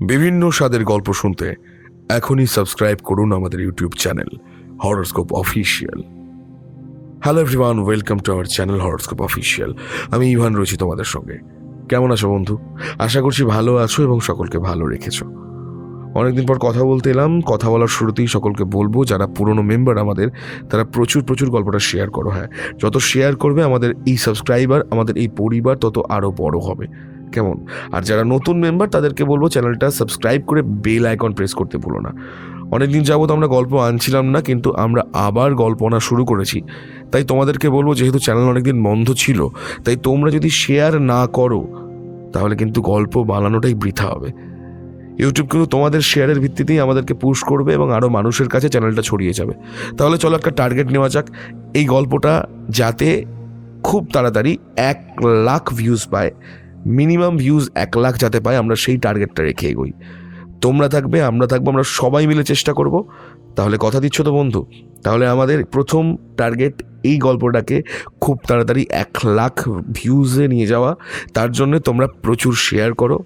বিভিন্ন স্বাদের গল্প শুনতে এখনই সাবস্ক্রাইব করুন আমাদের YouTube channel horoscope official. Hello everyone, welcome to our channel horoscope official. আমি ইভান রয়েছি তোমাদের সঙ্গে। কেমন আছো বন্ধু? আশা করছি ভালো আছো এবং সকলকে ভালো রেখেছো। অনেকদিন পর কথা বলতে এলাম। কথা বলার শুরুতেই সকলকে বলবো, যারা পুরনো মেম্বার আমাদের, তারা প্রচুর গল্পটা শেয়ার করো। হ্যাঁ, যত শেয়ার করবে আমাদের এই সাবস্ক্রাইবার, আমাদের এই পরিবার তত আরও বড় হবে, কেমন? আর যারা নতুন মেম্বার তাদেরকে বলবো চ্যানেলটা সাবস্ক্রাইব করে বেল আইকন প্রেস করতে ভুলো না। অনেকদিন যাবত আমরা গল্প আনছিলাম না, কিন্তু আমরা আবার গল্প আনা শুরু করেছি। তাই তোমাদেরকে বলবো, যেহেতু চ্যানেল অনেকদিন বন্ধ ছিল, তাই তোমরা যদি শেয়ার না করো তাহলে কিন্তু গল্প বানানোটাই বৃথা হবে। ইউটিউব কিন্তু তোমাদের শেয়ারের ভিত্তিতেই আমাদেরকে পুশ করবে এবং আরও মানুষের কাছে চ্যানেলটা ছড়িয়ে যাবে। তাহলে চলো একটা টার্গেট নেওয়া যাক, এই গল্পটা যাতে খুব তাড়াতাড়ি 1,00,000 ভিউজ পায়, মিনিমাম ভিউজ 1,00,000 যাতে পায়, আমরা সেই টার্গেটটা রেখে এগোই। তোমরা থাকবে, আমরা থাকবো, আমরা সবাই মিলে চেষ্টা করব। তাহলে কথা দিচ্ছ তো বন্ধু? তাহলে আমাদের প্রথম টার্গেট এই গল্পটাকে খুব তাড়াতাড়ি 1,00,000 ভিউজে নিয়ে যাওয়া। তার জন্য তোমরা প্রচুর শেয়ার করো।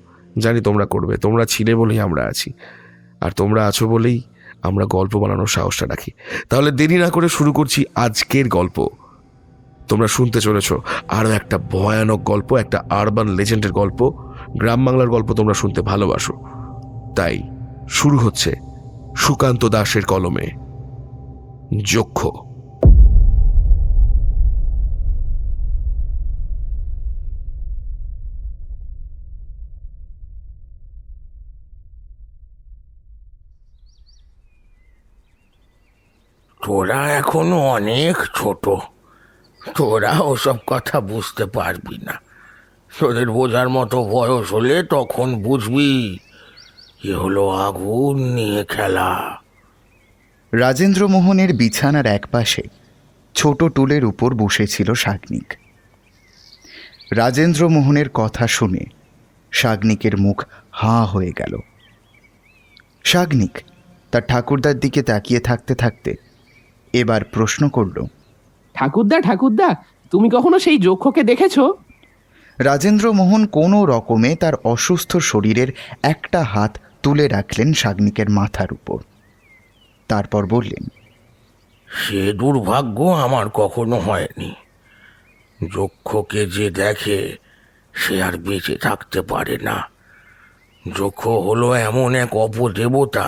জানি তোমরা করবে, তোমরা ছিলে বলেই আমরা আছি, আর তোমরা আছো বলেই আমরা গল্প বানানোর সাহসটা রাখি। তাহলে দেরি না করে শুরু করছি আজকের গল্প। তোমরা শুনতে চলেছ আরও একটা ভয়ানক গল্প, একটা আরবান লেজেন্ডের গল্প। গ্রাম বাংলার গল্প তোমরা শুনতে ভালোবাসো, তাই শুরু হচ্ছে সুকান্ত দাসের কলমে যক্ষ। তোরা এখনো অনেক ছোট, তোরা ওসব কথা বুঝতে পারবি না। তোদের বোঝার মতো বয়স হলে তখন বুঝবি এ হলো আগুন নিয়ে খেলা। রাজেন্দ্রমোহনের বিছানার একপাশে ছোট টুলের উপর বসেছিল শাগনিক। রাজেন্দ্রমোহনের কথা শুনে শাগনিকের মুখ হাঁ হয়ে গেল। শাগনিক তার ঠাকুরদার দিকে তাকিয়ে থাকতে থাকতে এবার প্রশ্ন করল, ঠাকুরদা, তুমি কখনো সেই যক্ষকে দেখেছো? রাজেন্দ্রমোহন কোনো রকমে তার অসুস্থ শরীরের একটা হাত তুলে রাখলেন শাগনিকের মাথার উপর। তারপর বললেন, সে দুর্ভাগ্য আমার কখনো হয়নি। যক্ষকে যে দেখে সে আর বেঁচে থাকতে পারে না। যক্ষ হলো এমন এক অপদেবতা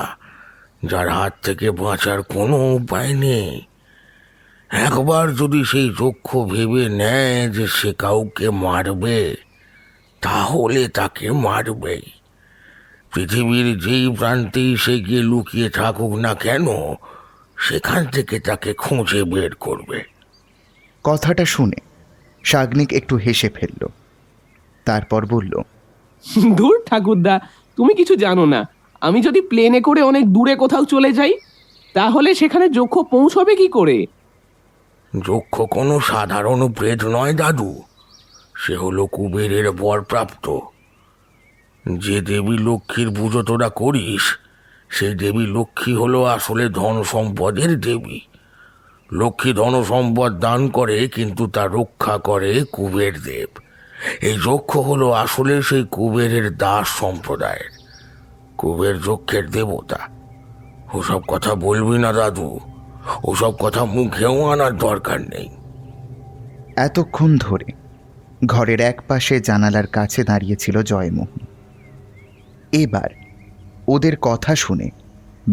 যার হাত থেকে বাঁচার কোনো উপায় নেই। একবার যদি সেই যক্ষ ভেবে নেয় যে সে কাউকে মারবে, তাহলে তাকে মারবেই। পৃথিবীর যেই প্রান্তেই সে গিয়ে লুকিয়ে থাকুক না কেন, সেখান থেকে তাকে খুঁজে বের করবে। কথাটা শুনে শাগনিক একটু হেসে ফেলল। তারপর বলল, দূর ঠাকুরদা, তুমি কিছু জানো না। আমি যদি প্লেনে করে অনেক দূরে কোথাও চলে যাই, তাহলে সেখানে যক্ষ পৌঁছবে কি করে? যক্ষ কোনো সাধারণ প্রেত নয় দাদু, সে হলো কুবেরের বরপ্রাপ্ত। যে দেবী লক্ষ্মীর পুজো তোরা করিস, সেই দেবী লক্ষ্মী হলো আসলে ধন সম্পদের দেবী। লক্ষ্মী ধন সম্পদ দান করে, কিন্তু তা রক্ষা করে কুবের দেব। এই যক্ষ হলো আসলে সেই কুবেরের দাস সম্প্রদায়ের। কুবের যক্ষের দেবতা। ওসব কথা বলবি না দাদু, ওসব কথা মুখেও আনার দরকার নেই। এতক্ষণ ধরে ঘরের একপাশে জানালার কাছে দাঁড়িয়েছিল জয়মোহন। এবার ওদের কথা শুনে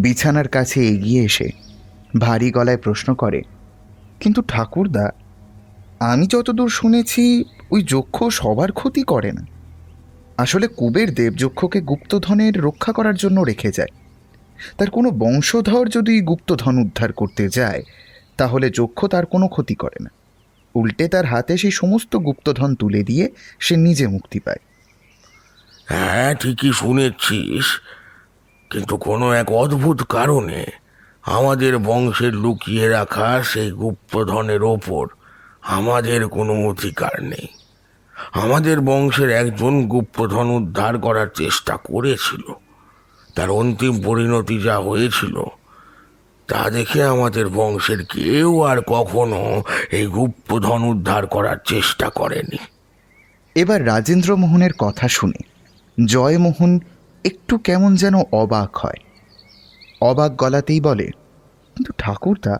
বিছানার কাছে এগিয়ে এসে ভারী গলায় প্রশ্ন করে, কিন্তু ঠাকুরদা, আমি যতদূর শুনেছি ওই যক্ষ সবার ক্ষতি করে না। আসলে কুবের দেব যক্ষকে গুপ্তধনের রক্ষা করার জন্য রেখে যায়। তার কোনো বংশধর যদি গুপ্তধন উদ্ধার করতে যায়, তাহলে যক্ষ তার কোনো ক্ষতি করে না। উল্টে তার হাতে সেই সমস্ত গুপ্তধন তুলে দিয়ে সে নিজে মুক্তি পায়। হ্যাঁ, ঠিকই শুনেছিস, কিন্তু কোনো এক অদ্ভুত কারণে আমাদের বংশের লুকিয়ে রাখা সেই গুপ্তধনের ওপর আমাদের কোনো অধিকার নেই। আমাদের বংশের একজন গুপ্তধন উদ্ধার করার চেষ্টা করেছিল। তার অন্তিম পরিণতি যা হয়েছিল, তা দেখে আমাদের বংশের কেউ আর কখনো এই গুপ্তধন উদ্ধার করার চেষ্টা করেনি। এবার রাজেন্দ্রমোহনের কথা শুনে জয়মোহন একটু কেমন যেন অবাক হয়। অবাক গলাতেই বলে, কিন্তু ঠাকুরদা,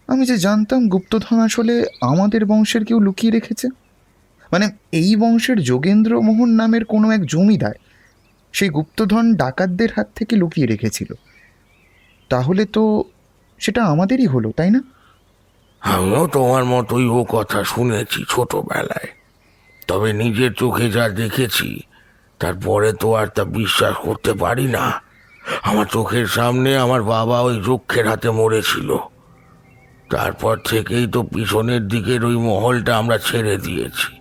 আমি যে জানতাম গুপ্তধন আসলে আমাদের বংশের কেউ লুকিয়ে রেখেছে। মানে এই বংশের যোগেন্দ্র মোহন নামের কোনো এক জমিদার সেই গুপ্তধন ডাকাতদের হাত থেকে লুকিয়ে রেখেছিল। তাহলে তো সেটা আমাদেরই হলো, তাই না? আমিও তোমার মতোই ও কথা শুনেছি ছোটবেলায়, তবে নিজের চোখে যা দেখেছি তারপরে তো আর তা বিশ্বাস করতে পারি না। আমার চোখের সামনে আমার বাবা ওই যক্ষের হাতে মরেছিল। তারপর থেকেই তো পিছনের দিকের ওই মহলটা আমরা ছেড়ে দিয়েছি।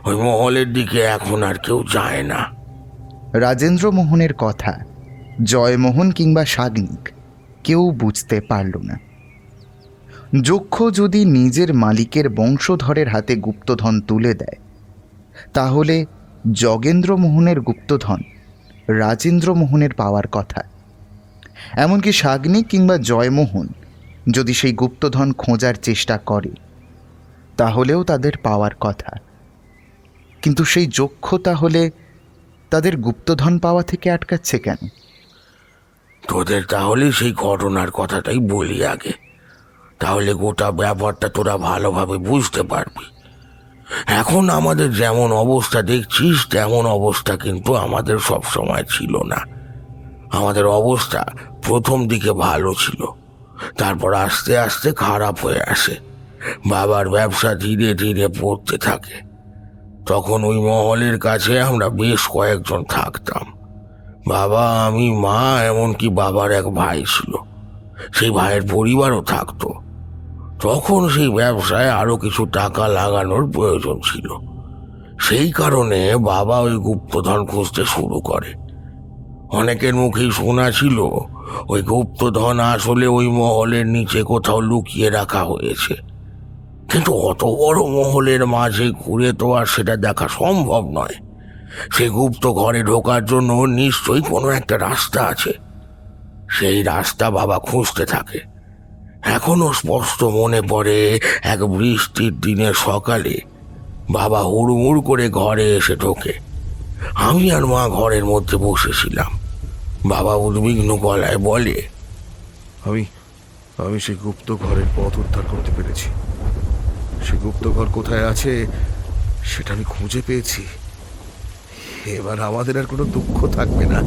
ওই মহলের দিকে এখন আর কেউ যায় না। রাজেন্দ্র মোহনের কথা জয়মোহন কিংবা সাগ্নিক কেউ বুঝতে পারল না। যক্ষ যদি নিজের মালিকের বংশধরের হাতে গুপ্তধন তুলে দেয়, তাহলে যোগেন্দ্র মোহনের গুপ্তধন রাজেন্দ্র মোহনের পাওয়ার কথা। এমনকি সাগ্নিক কিংবা জয়মোহন যদি সেই গুপ্তধন খোঁজার চেষ্টা করে, তাহলেও তাদের পাওয়ার কথা। কিন্তু সেই যক্ষ তাহলে তাদের গুপ্তধন পাওয়া থেকে আটকাচ্ছে কেন? তোদের তাহলে সেই ঘটনার কথাটাই বলি আগে, তাহলে গোটা ব্যাপারটা তোরা ভালোভাবে বুঝতে পারবি। এখন আমাদের যেমন অবস্থা দেখছিস তেমন অবস্থা কিন্তু আমাদের সব সময় ছিল না। আমাদের অবস্থা প্রথম দিকে ভালো ছিল, তারপর আস্তে আস্তে খারাপ হয়ে আসে। বাবার ব্যবসা ধীরে ধীরে পড়তে থাকে। তখন ওই মহলের কাছে আমরা বেশ কয়েকজন থাকতাম। বাবা, আমি, মা, এমনকি বাবার এক ভাই ছিল। সেই ভাইয়ের পরিবারও থাকতো। তখন সেই ব্যবসায় আরো কিছু টাকা লাগানোর প্রয়োজন ছিল। সেই কারণে বাবা ওই গুপ্তধন খুঁজতে শুরু করে। অনেকের মুখেই শোনা ছিল ওই গুপ্তধন আসলে ওই মহলের নিচে কোথাও লুকিয়ে রাখা হয়েছে। কিন্তু অত বড় মহলের মাঝে ঘুরে তো আর সেটা দেখা সম্ভব নয়। সে গুপ্ত ঘরে ঢোকার জন্য নিশ্চয়ই কোনো একটা রাস্তা আছে। সেই রাস্তা বাবা খুঁজতে থাকে। এখনো স্পষ্ট মনে পড়ে, এক বৃষ্টির দিনের সকালে বাবা হুড়মুড় করে ঘরে এসে ঢোকে। আমি আর মা ঘরের মধ্যে বসেছিলাম। বাবা উদ্বিগ্ন গলায় বলে, আমি আমি সেই গুপ্ত ঘরের পথ উদ্ধার করতে পেরেছি। সে গুপ্ত ঘর কোথায় আছে সেটা আমি খুঁজে পেয়েছি। এবার আমাদের আর কোনো দুঃখ থাকবে না।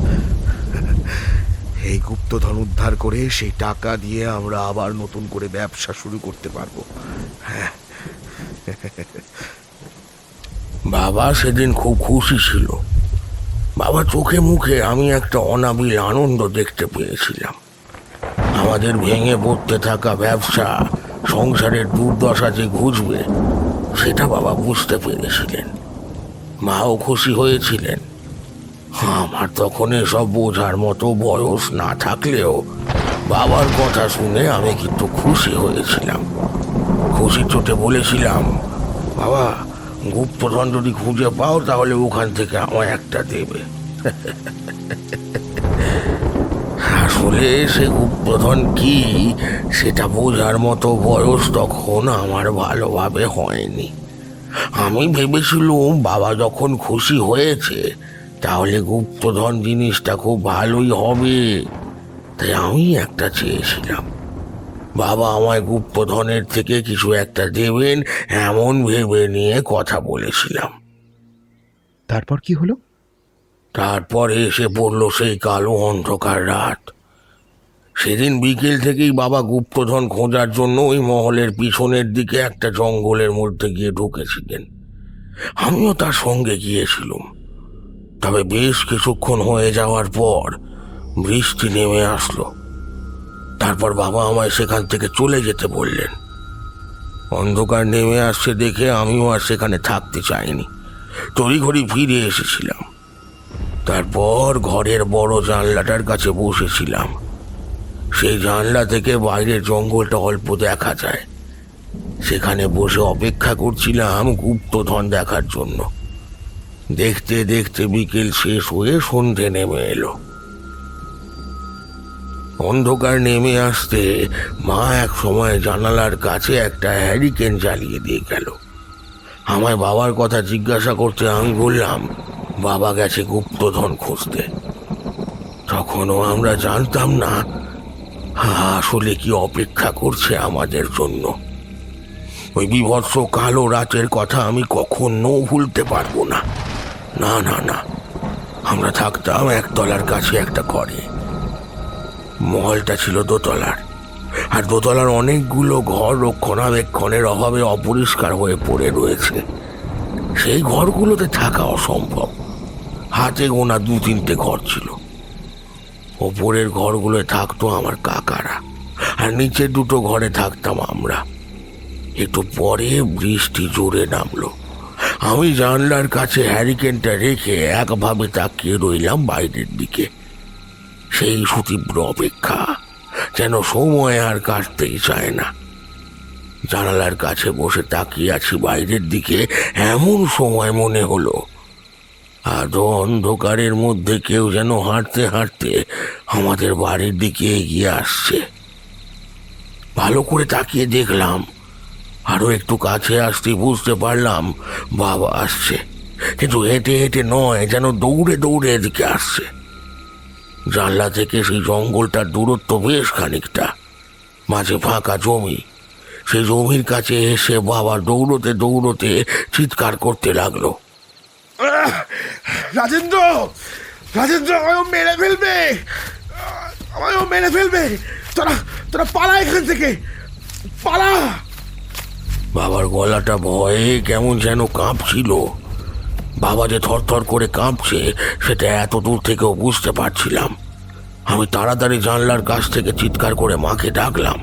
এই গুপ্তধন উদ্ধার করে সেই টাকা দিয়ে আমরা আবার নতুন করে ব্যবসা শুরু করতে পারবো। হ্যাঁ, বাবা সেদিন খুব খুশি ছিল। বাবা চোখে মুখে আমি একটা অনাবিল আনন্দ দেখতে পেয়েছিলাম। আমাদের ভেঙে পড়তে থাকা ব্যবসা, সংসারের দুর্দশা যে ঘুচবে সেটা বাবা বুঝতে পেরেছিলেন। মাও খুশি হয়েছিলেন। আমার তখন এসব বোঝার মতো বয়স না থাকলেও বাবার কথা শুনে আমি কিন্তু খুশি হয়েছিলাম। খুশির চোটে বলেছিলাম, বাবা, গুপ্তধন যদি খুঁজে পাও তাহলে ওখান থেকে আমায় একটা দেবে। আসলে সে গুপ্তধন কি সেটা বোঝার মতো বয়স তখন আমার ভালোভাবে হয়নি। আমি ভেবেছিলাম বাবা যখন খুশি হয়েছে তাহলে গুপ্তধন জিনিসটা খুব ভালোই হবে। তাই আমি একটা চেয়েছিলাম, বাবা আমায় গুপ্তধনের থেকে কিছু একটা দেবেন এমন ভেবে নিয়ে কথা বলেছিলাম। তারপর কি হলো? তারপরে এসে পড়লো সেই কালো অন্ধকার রাত। সেদিন বিকেল থেকেই বাবা গুপ্তধন খোঁজার জন্য ওই মহলের পিছনের দিকে একটা জঙ্গলের মধ্যে গিয়ে ঢুকেছিলেন। আমিও তার সঙ্গে গিয়েছিলাম। তবে বেশ কিছুক্ষণ হয়ে যাওয়ার পর বৃষ্টি নেমে আসলো। তারপর বাবা আমায় সেখান থেকে চলে যেতে বললেন। অন্ধকার নেমে আসছে দেখে আমিও আর সেখানে থাকতে চাইনি। তড়িঘড়ি ফিরে এসেছিলাম। তারপর ঘরের বড় জানলাটার কাছে বসেছিলাম। সেই জানলা থেকে বাইরের জঙ্গলটা অল্প দেখা যায়। সেখানে বসে অপেক্ষা করছিলাম গুপ্তধন দেখার জন্য। দেখতে দেখতে বিকেল শেষ হয়ে সন্ধে নেমে এলো। অন্ধকার নেমে আসতে মা এক সময় জানালার কাছে একটা হ্যারিকেন জ্বালিয়ে দিয়ে গেল। আমায় বাবার কথা জিজ্ঞাসা করতে আমি বললাম, বাবা গেছে গুপ্তধন খুঁজতে। তখনও আমরা জানতাম না আসলে কি অপেক্ষা করছে আমাদের জন্য। ওই বীভৎস কালো রাতের কথা আমি কখনো ভুলতে পারবো না। না না না, আমরা থাকতাম একতলার কাছে একটা ঘরে। মহলটা ছিল দোতলার, আর দোতলার অনেকগুলো ঘর রক্ষণাবেক্ষণের অভাবে অপরিষ্কার হয়ে পড়ে রয়েছে। সেই ঘরগুলোতে থাকা অসম্ভব। হাতে গোনা 2-3টে ঘর ছিল। ওপরের ঘরগুলোয় থাকতো আমার কাকারা, আর নিচের 2টো ঘরে থাকতাম আমরা। একটু পরে বৃষ্টি জোরে নামলো। আমি জানলার কাছে হ্যারিকেনটা রেখে একভাবে তাকিয়ে রইলাম বাইরের দিকে। সেই সুতীব্র অপেক্ষা, যেন সময় আর কাটতেই চায় না। জানালার কাছে বসে তাকিয়ে আছি বাইরের দিকে, এমন সময় মনে হলো আধো অন্ধকারের মধ্যে কেউ যেন হাঁটতে হাঁটতে আমাদের বাড়ির দিকে এগিয়ে আসছে। ভালো করে তাকিয়ে দেখলাম, আরো একটু কাছে আসতেই বুঝতে পারলাম বাবা আসছে, কিন্তু হেঁটে হেঁটে নয়, যেন দৌড়ে দৌড়ে এদিকে আসছে। জানলা থেকে সেই জঙ্গলটার দূরত্ব বেশ খানিকটা, মাঝে ফাঁকা জমি। সেই জমির কাছে এসে বাবা দৌড়তে দৌড়তে চিৎকার করতে লাগলো, রাজেন্দ্র, রাজেন্দ্র, আমায় মেরে ফেলবে, আমায় মেরে ফেলবে, তোরা তোরা পালা এখান থেকে, পালা। বাবার গলাটা ভয়ে কেমন যেন কাঁপছিল। বাবা যে থরথর করে কাঁপছে সেটা এত দূর থেকেও বুঝতে পারছিলাম। আমি তাড়াতাড়ি জানলার কাছ থেকে চিৎকার করে মাকে ডাকলাম।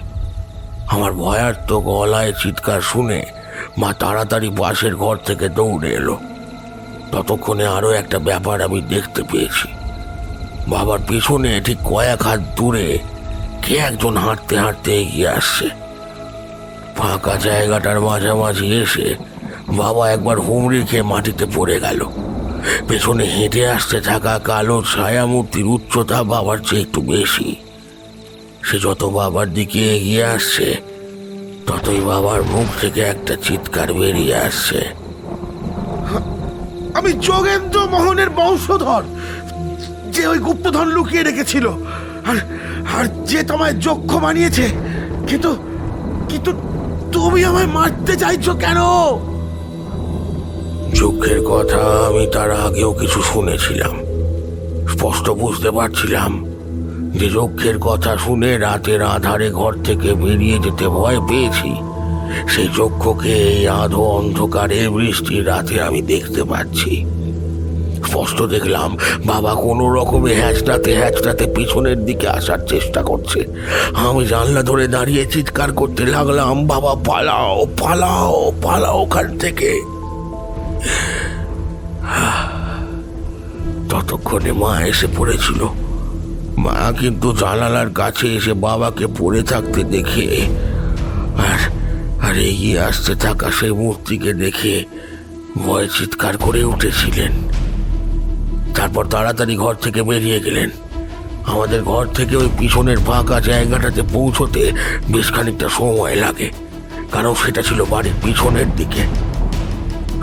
আমার ভয়ার্ত গলায় চিৎকার শুনে মা তাড়াতাড়ি পাশের ঘর থেকে দৌড়ে এলো। ততক্ষণে আরও একটা ব্যাপার আমি দেখতে পেয়েছি। বাবার পিছনে ঠিক কয়েক হাত দূরে কে একজন হাঁটতে হাঁটতে এগিয়ে আসছে। ফাঁকা জায়গাটার মাঝামাঝি এসে বাবা একবার হুমড়ি খেয়ে মাটিতে পড়ে গেল। পেছনে হেঁটে আসতে থাকা কালো ছায়ামূর্তির উচ্চতা বাবার চেয়ে একটু বেশি। সে যত বাবার দিকে এগিয়ে আসছে ততই বাবার মুখ থেকে একটা চিৎকার বেরিয়ে আসছে, আমি যোগেন্দ্র মোহনের বংশধর, যে ওই গুপ্তধন লুকিয়ে রেখেছিল, আর আর যে তোমায় যক্ষ বানিয়েছে। কিন্তু কিন্তু তুমি আমায় মারতে চাইছো কেন? যক্ষের কথা আমি তার আগেও কিছু শুনেছিলাম। স্পষ্ট বুঝতে পারছিলাম যে যক্ষের কথা শুনে রাতের আধারে ঘর থেকে বেরিয়ে যেতে ভয় পেয়েছি। সেই যক্ষকে এই আধো অন্ধকারে বৃষ্টির রাতে আমি দেখতে পাচ্ছি। স্পষ্ট দেখলাম বাবা কোনো রকমে হ্যাঁচড়াতে পিছনের দিকে আসার চেষ্টা করছে। আমি জানলা ধরে দাঁড়িয়ে চিৎকার করতে লাগলাম, বাবা পালাও, পালাও, পালাও ওখান থেকে। ততক্ষণে মা এসে পড়েছিল। মা কিন্তু জানালার কাছে এসে বাবাকে পড়ে থাকতে দেখে আর এগিয়ে আসতে থাকা সেই মূর্তিকে দেখে ভয়ে চিৎকার করে উঠেছিলেন। তারপর তাড়াতাড়ি ঘর থেকে বেরিয়ে গেলেন। আমাদের ঘর থেকে ওই পিছনের ফাঁকা জায়গাটাতে পৌঁছতে বেশ খানিকটা সময় লাগে, কারণ সেটা ছিল বাড়ির পিছনের দিকে।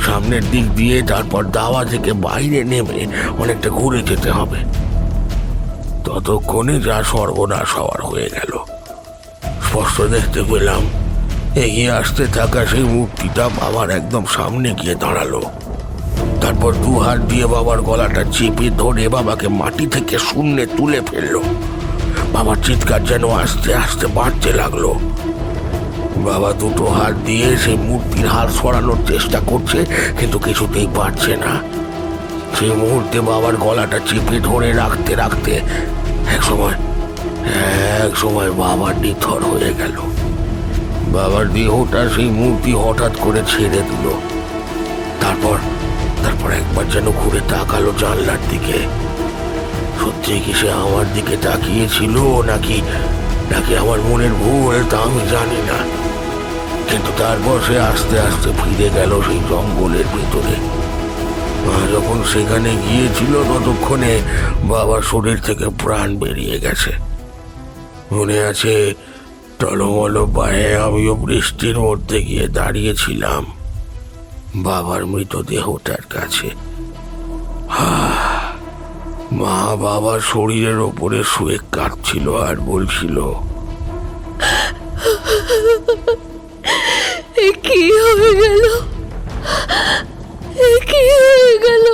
সামনের দিক দিয়ে তারপর দাওয়া থেকে বাইরে নেমে অনেকটা ঘুরে যেতে হবে। ততক্ষণে যা সর্বনাশ হওয়ার হয়ে গেল। স্পষ্ট দেখতে পেলাম এগিয়ে আসতে থাকা সেই মূর্তিটা বাবার একদম সামনে গিয়ে দাঁড়ালো। তারপর 2 হাত দিয়ে বাবার গলাটা চেপে ধরে বাবাকে মাটি থেকে শূন্যে তুলে ফেললো। বাবার চিৎকার যেন আস্তে আস্তে বাড়তে লাগলো। বাবা 2টো হাত দিয়ে সেই মূর্তির হাত সরানোর চেষ্টা করছে, কিন্তু কিছুতেই পারছে না। সেই মুহূর্তে বাবার গলাটা চেপে ধরে রাখতে রাখতে এক সময় বাবার নিথর হয়ে গেল। বাবার দেহটা সেই মূর্তি হঠাৎ করে ছেড়ে দিল। তারপর একবার যেন ঘুরে তাকালো জানলার দিকে। সত্যি কি সে আমার দিকে তাকিয়েছিল নাকি আমার মনের ভুল, তা আমি জানি না। কিন্তু তারপর সে আস্তে আস্তে ফিরে গেল সেই জঙ্গলের ভিতরে। মা যখন সেখানে গিয়েছিল ততক্ষণে বাবার শরীর থেকে প্রাণ বেরিয়ে গেছে। মনে আছে, টলমল পায়ে আমিও বৃষ্টির মধ্যে গিয়ে দাঁড়িয়েছিলাম বাবার মৃতদেহটার কাছে। মা বাবার শরীরের ওপরে শুয়ে কাঁদছিল আর বলছিল, এ কি হয়ে গেল, এ কি হয়ে গেল,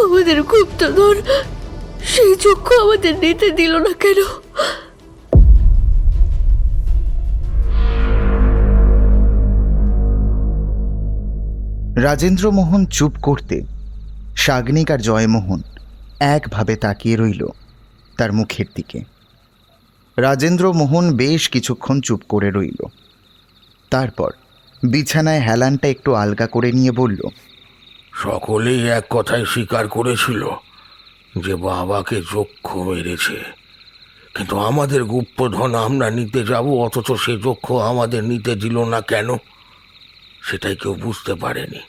আমাদের গুপ্তধন সেই চক্ষু আমাদের নিতে দিল না কেন? রাজেন্দ্রমোহন চুপ করতে সাগ্নিক আর জয়মোহন একভাবে তাকিয়ে রইল তার মুখের দিকে। রাজেন্দ্রমোহন বেশ কিছুক্ষণ চুপ করে রইল। তারপর বিছানায় হেলানটা একটু আলগা করে নিয়ে বলল, সকলেই এক কথায় স্বীকার করেছিল যে বাবাকে যক্ষ মেরেছে, কিন্তু আমাদের গুপ্তধন আমরা নিতে যাব, অথচ সে যক্ষ আমাদের নিতে দিল না কেন, সেটাই কেউ বুঝতে পারেনি।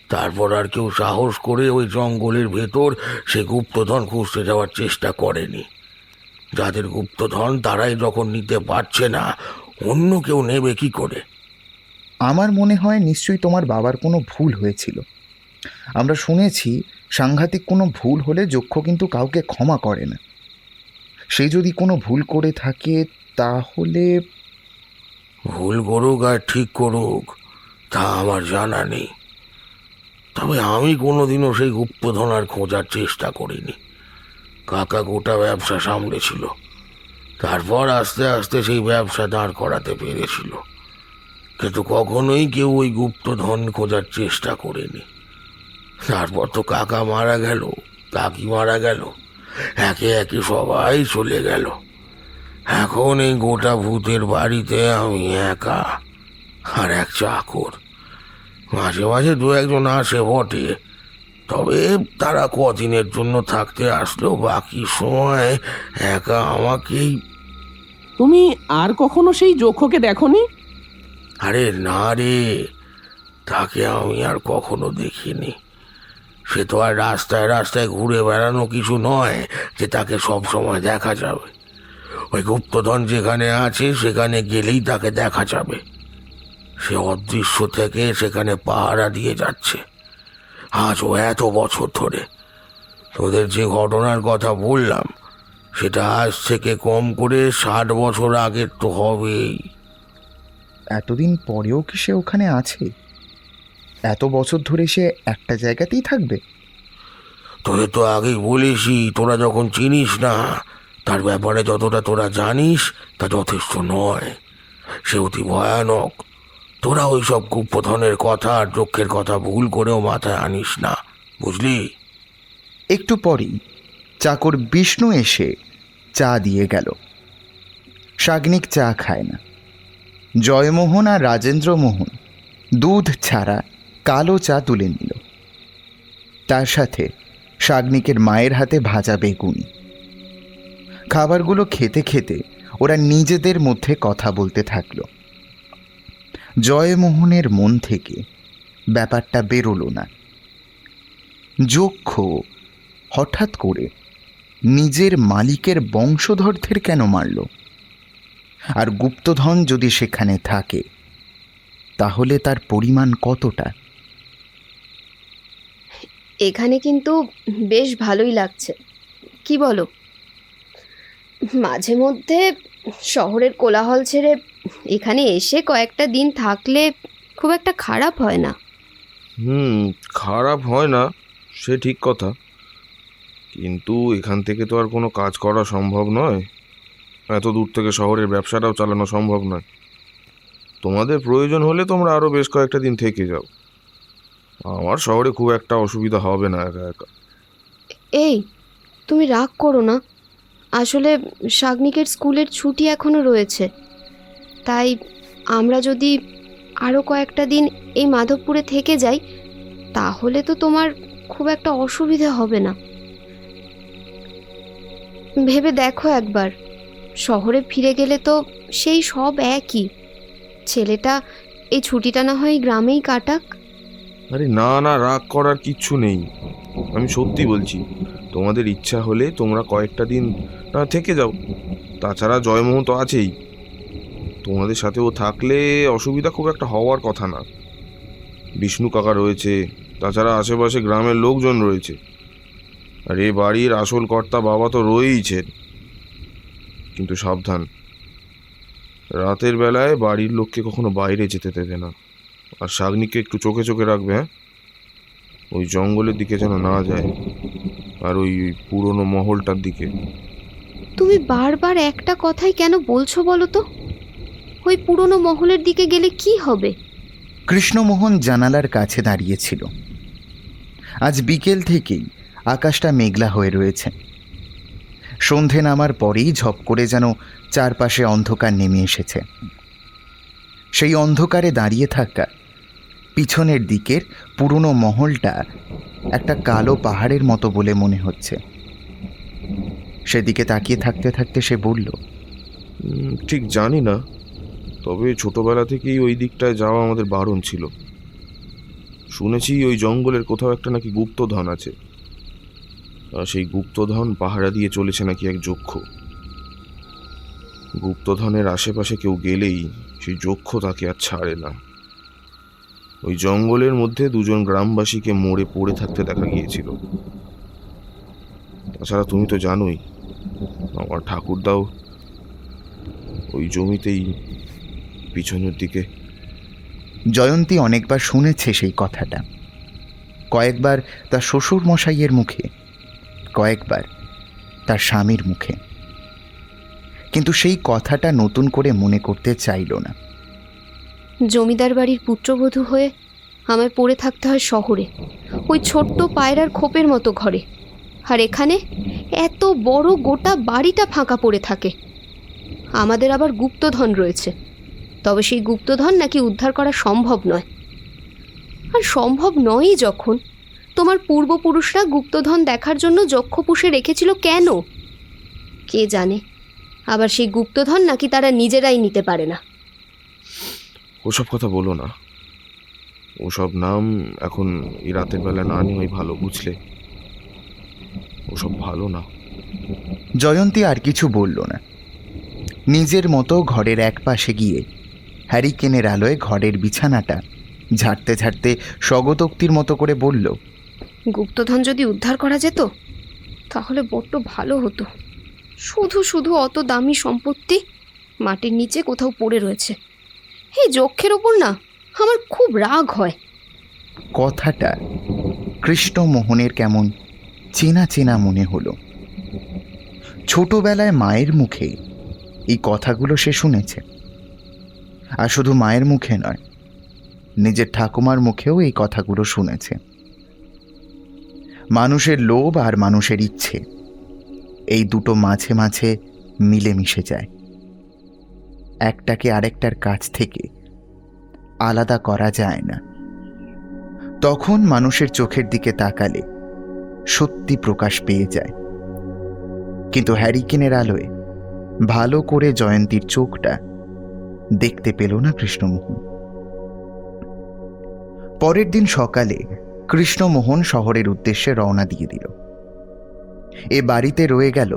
তারপর আর কেউ সাহস করে ওই জঙ্গলের ভেতর সে গুপ্তধন খুঁজতে যাওয়ার চেষ্টা করেনি। যাদের গুপ্তধন তারাই যখন নিতে পারছে না, অন্য কেউ নেবে কি করে? আমার মনে হয় নিশ্চয়ই তোমার বাবার কোনো ভুল হয়েছিল। আমরা শুনেছি সাংঘাতিক কোনো ভুল হলে যক্ষ কিন্তু কাউকে ক্ষমা করে না। সে যদি কোনো ভুল করে থাকে তাহলে... ভুল করুক আর ঠিক করুক তা আমার জানা নেই, তবে আমি কোনোদিনও সেই গুপ্তধন আর খোঁজার চেষ্টা করিনি। কাকা গোটা ব্যবসা সামলেছিল, তারপর আস্তে আস্তে সেই ব্যবসা দাঁড় করাতে পেরেছিল, কিন্তু কখনোই কেউ ওই গুপ্তধন খোঁজার চেষ্টা করেনি। তারপর তো কাকা মারা গেল, কাকি মারা গেল, একে একে সবাই চলে গেল। এখন এই গোটা ভূতের বাড়িতে আমি একা আর এক চাকর। মাঝে মাঝে দু একজন আসে বটে, তবে তারা কদিনের জন্য থাকতে আসলেও বাকি সময় একা আমাকেই... তুমি আর কখনো সেই যক্ষকে দেখোনি? আরে না রে, তাকে আমি আর কখনো দেখিনি। সে তো আর রাস্তায় রাস্তায় ঘুরে বেড়ানো কিছু নয় যে তাকে সব সময় দেখা যাবে। ওই গুপ্তধন যেখানে আছে সেখানে গেলেই তাকে দেখা যাবে। সে অদৃশ্য থেকে সেখানে পাহারা দিয়ে যাচ্ছে আজও এত বছর ধরে। তোদের যে ঘটনার কথা বললাম সেটা আজ থেকে কম করে 60 বছর আগের তো হবেই। এতদিন পরেও কি সে ওখানে আছে? এত বছর ধরে সে একটা জায়গাতেই থাকবে? তোদের তো আগেই বলেছি, তোরা যখন চিনিস না তার ব্যাপারে যতটা তোরা জানিস তা যথেষ্ট নয়। সে অতি ভয়ানক। তোরা ওই সব গুপ্তধনের কথা আর যক্ষের কথা ভুল করেও মাথায় আনিস না, বুঝলি? একটু পরেই চাকর বিষ্ণু এসে চা দিয়ে গেল। সাগ্নিক চা খায় না। জয়মোহন আর রাজেন্দ্রমোহন দুধ ছাড়া কালো চা তুলে নিল। তার সাথে সাগ্নিকের মায়ের হাতে ভাজা বেগুনি। খাবারগুলো খেতে খেতে ওরা নিজেদের মধ্যে কথা বলতে থাকল। জয়মোহনের মন থেকে ব্যাপারটা বেরোলো না। যক্ষ হঠাৎ করে নিজের মালিকের বংশধরদের কেন মারল? আর গুপ্তধন যদি সেখানে থাকে তাহলে তার পরিমাণ কতটা? এখানে কিন্তু বেশ ভালোই লাগছে, কি বলো? মাঝে মধ্যে শহরের কোলাহল ছেড়ে এখানে এসে কয়েকটা দিন থাকলে খুব একটা খারাপ হয় না। খারাপ হয় না, সে ঠিক কথা, কিন্তু এখান থেকে তো আর কোনো কাজ করা সম্ভব নয়। এত দূর থেকে শহরের ব্যবসাটাও চালানো সম্ভব নয়। তোমাদের প্রয়োজন হলে তোমরা আরও বেশ কয়েকটা দিন থেকে যাও। আমার শহরে খুব একটা অসুবিধা হবে না একা একা। এই, তুমি রাগ করো না। আসলে সাগ্নিকের স্কুলের ছুটি এখনো রয়েছে, তাই আমরা যদি আরও কয়েকটা দিন এই মাধবপুরে থেকে যাই তাহলে তো তোমার খুব একটা অসুবিধা হবে না। ভেবে দেখো একবার, শহরে ফিরে গেলে তো সেই সব একই। ছেলেটা এই ছুটিটা না হয় গ্রামেই কাটাক। আরে না না, রাগ করার কিচ্ছু নেই। আমি সত্যি বলছি, তোমাদের ইচ্ছা হলে তোমরা কয়েকটা দিন থেকে যাও। তাছাড়া জয়মোহন তো আছেই, তোমাদের সাথে ও থাকলে অসুবিধা খুব একটা হওয়ার কথা না। বিষ্ণু কাকা রয়েছে, তাছাড়া আশেপাশে গ্রামের লোকজন রয়েছে। আর এ বাড়ির আসল কর্তা বাবা তো রয়েইছেন, কিন্তু সাবধান, রাতের বেলায় বাড়ির লোককে কখনো বাইরে যেতে দেবে না। আর শাগনিকে একটু চোখে চোখে রাখবে, হ্যাঁ? ওই জঙ্গলের দিকে যেন না যায়, আর ওই পুরনো মহলটার দিকে। তুমি বারবার একটা কথাই কেন বলছো বলো তো? ওই পুরনো মহলের দিকে গেলে কি হবে? কৃষ্ণমোহন জানালার কাছে দাঁড়িয়েছিল। আজ বিকেল থেকেই আকাশটা মেঘলা হয়ে রয়েছে। সন্ধে নামার পরেই ঝপ করে যেন চারপাশে অন্ধকার নেমে এসেছে। সেই অন্ধকারে দাঁড়িয়ে থাকা পিছনের দিকের পুরনো মহলটা একটা কালো পাহাড়ের মতো বলে মনে হচ্ছে। সেদিকে তাকিয়ে থাকতে থাকতে সে বলল, ঠিক জানি না, তবে ছোটবেলা থেকেই ওই দিকটায় যাওয়া আমাদের বারণ ছিল। শুনেছি ওই জঙ্গলের কোথাও একটা নাকি গুপ্তধন আছে, আর সেই গুপ্তধন পাহারা দিয়ে চলেছে নাকি এক যক্ষ। গুপ্তধনের আশেপাশে কেউ গেলেই সেই যক্ষ তাকে আর ছাড়ে না। ওই জঙ্গলের মধ্যে দুজন গ্রামবাসীকে মরে পড়ে থাকতে দেখা গিয়েছিল। তাছাড়া তুমি তো জানোই, আমার ঠাকুরদাও ওই জমিতেই পিছনের দিকে। জয়ন্তী অনেকবার শুনেছে সেই কথাটা, কয়েকবার তার শ্বশুর মশাইয়ের মুখে, কয়েকবার তার স্বামীর মুখে, কিন্তু সেই কথাটা নতুন করে মনে করতে চাইল না। জমিদার বাড়ির পুত্রবধূ হয়ে আমায় পড়ে থাকতে হয় শহরে, ওই ছোট্ট পায়রার খোপের মতো ঘরে। আর এখানে এত বড় গোটা বাড়িটা ফাঁকা পড়ে থাকে। আমাদের আবার গুপ্তধন রয়েছে, তবে সেই গুপ্তধন নাকি উদ্ধার করা সম্ভব নয়। আর সম্ভব নয়ই যখন, তোমার পূর্বপুরুষরা গুপ্তধন দেখার জন্য যক্ষ পুষে রেখেছিল কেন? কে জানে, আবার সেই গুপ্তধন নাকি তারা নিজেরাই নিতে পারে না। ওসব কথা বলো না, ওসব নাম এখন এই রাতের বেলা না নেওয়াই ভালো, বুঝলে? ওসব ভালো না। জয়ন্তী আর কিছু বলল না। নিজের মতো ঘরের এক পাশে গিয়ে হ্যারিকেনের আলোয় ঘরের বিছানাটা ঝাড়তে ঝাড়তে স্বগতোক্তির মতো করে বলল, গুপ্তধন যদি উদ্ধার করা যেত তাহলে বড্ড ভালো হতো। শুধু শুধু অত দামি সম্পত্তি মাটির নিচে কোথাও পড়ে রয়েছে। এই যক্ষের ওপর না আমার খুব রাগ হয়। কথাটা কৃষ্ণমোহনের কেমন চেনা চেনা মনে হলো। ছোটবেলায় মায়ের মুখে এই কথাগুলো সে শুনেছে, আর শুধু মায়ের মুখে নয়, নিজের ঠাকুমার মুখেও এই কথাগুলো শুনেছে। মানুষের লোভ আর মানুষের ইচ্ছে, এই দুটো মাঝে মাঝে মিলেমিশে যায়। একটাকে আরেকটার কাছ থেকে আলাদা করা যায় না। তখন মানুষের চোখের দিকে তাকালে সত্যি প্রকাশ পেয়ে যায়। কিন্তু হ্যারিকেনের আলোয় ভালো করে জয়ন্তীর চোখটা দেখতে পেল না কৃষ্ণমোহন। পরের দিন সকালে কৃষ্ণমোহন শহরের উদ্দেশ্যে রওনা দিয়ে দিল। এ বাড়িতে রয়ে গেল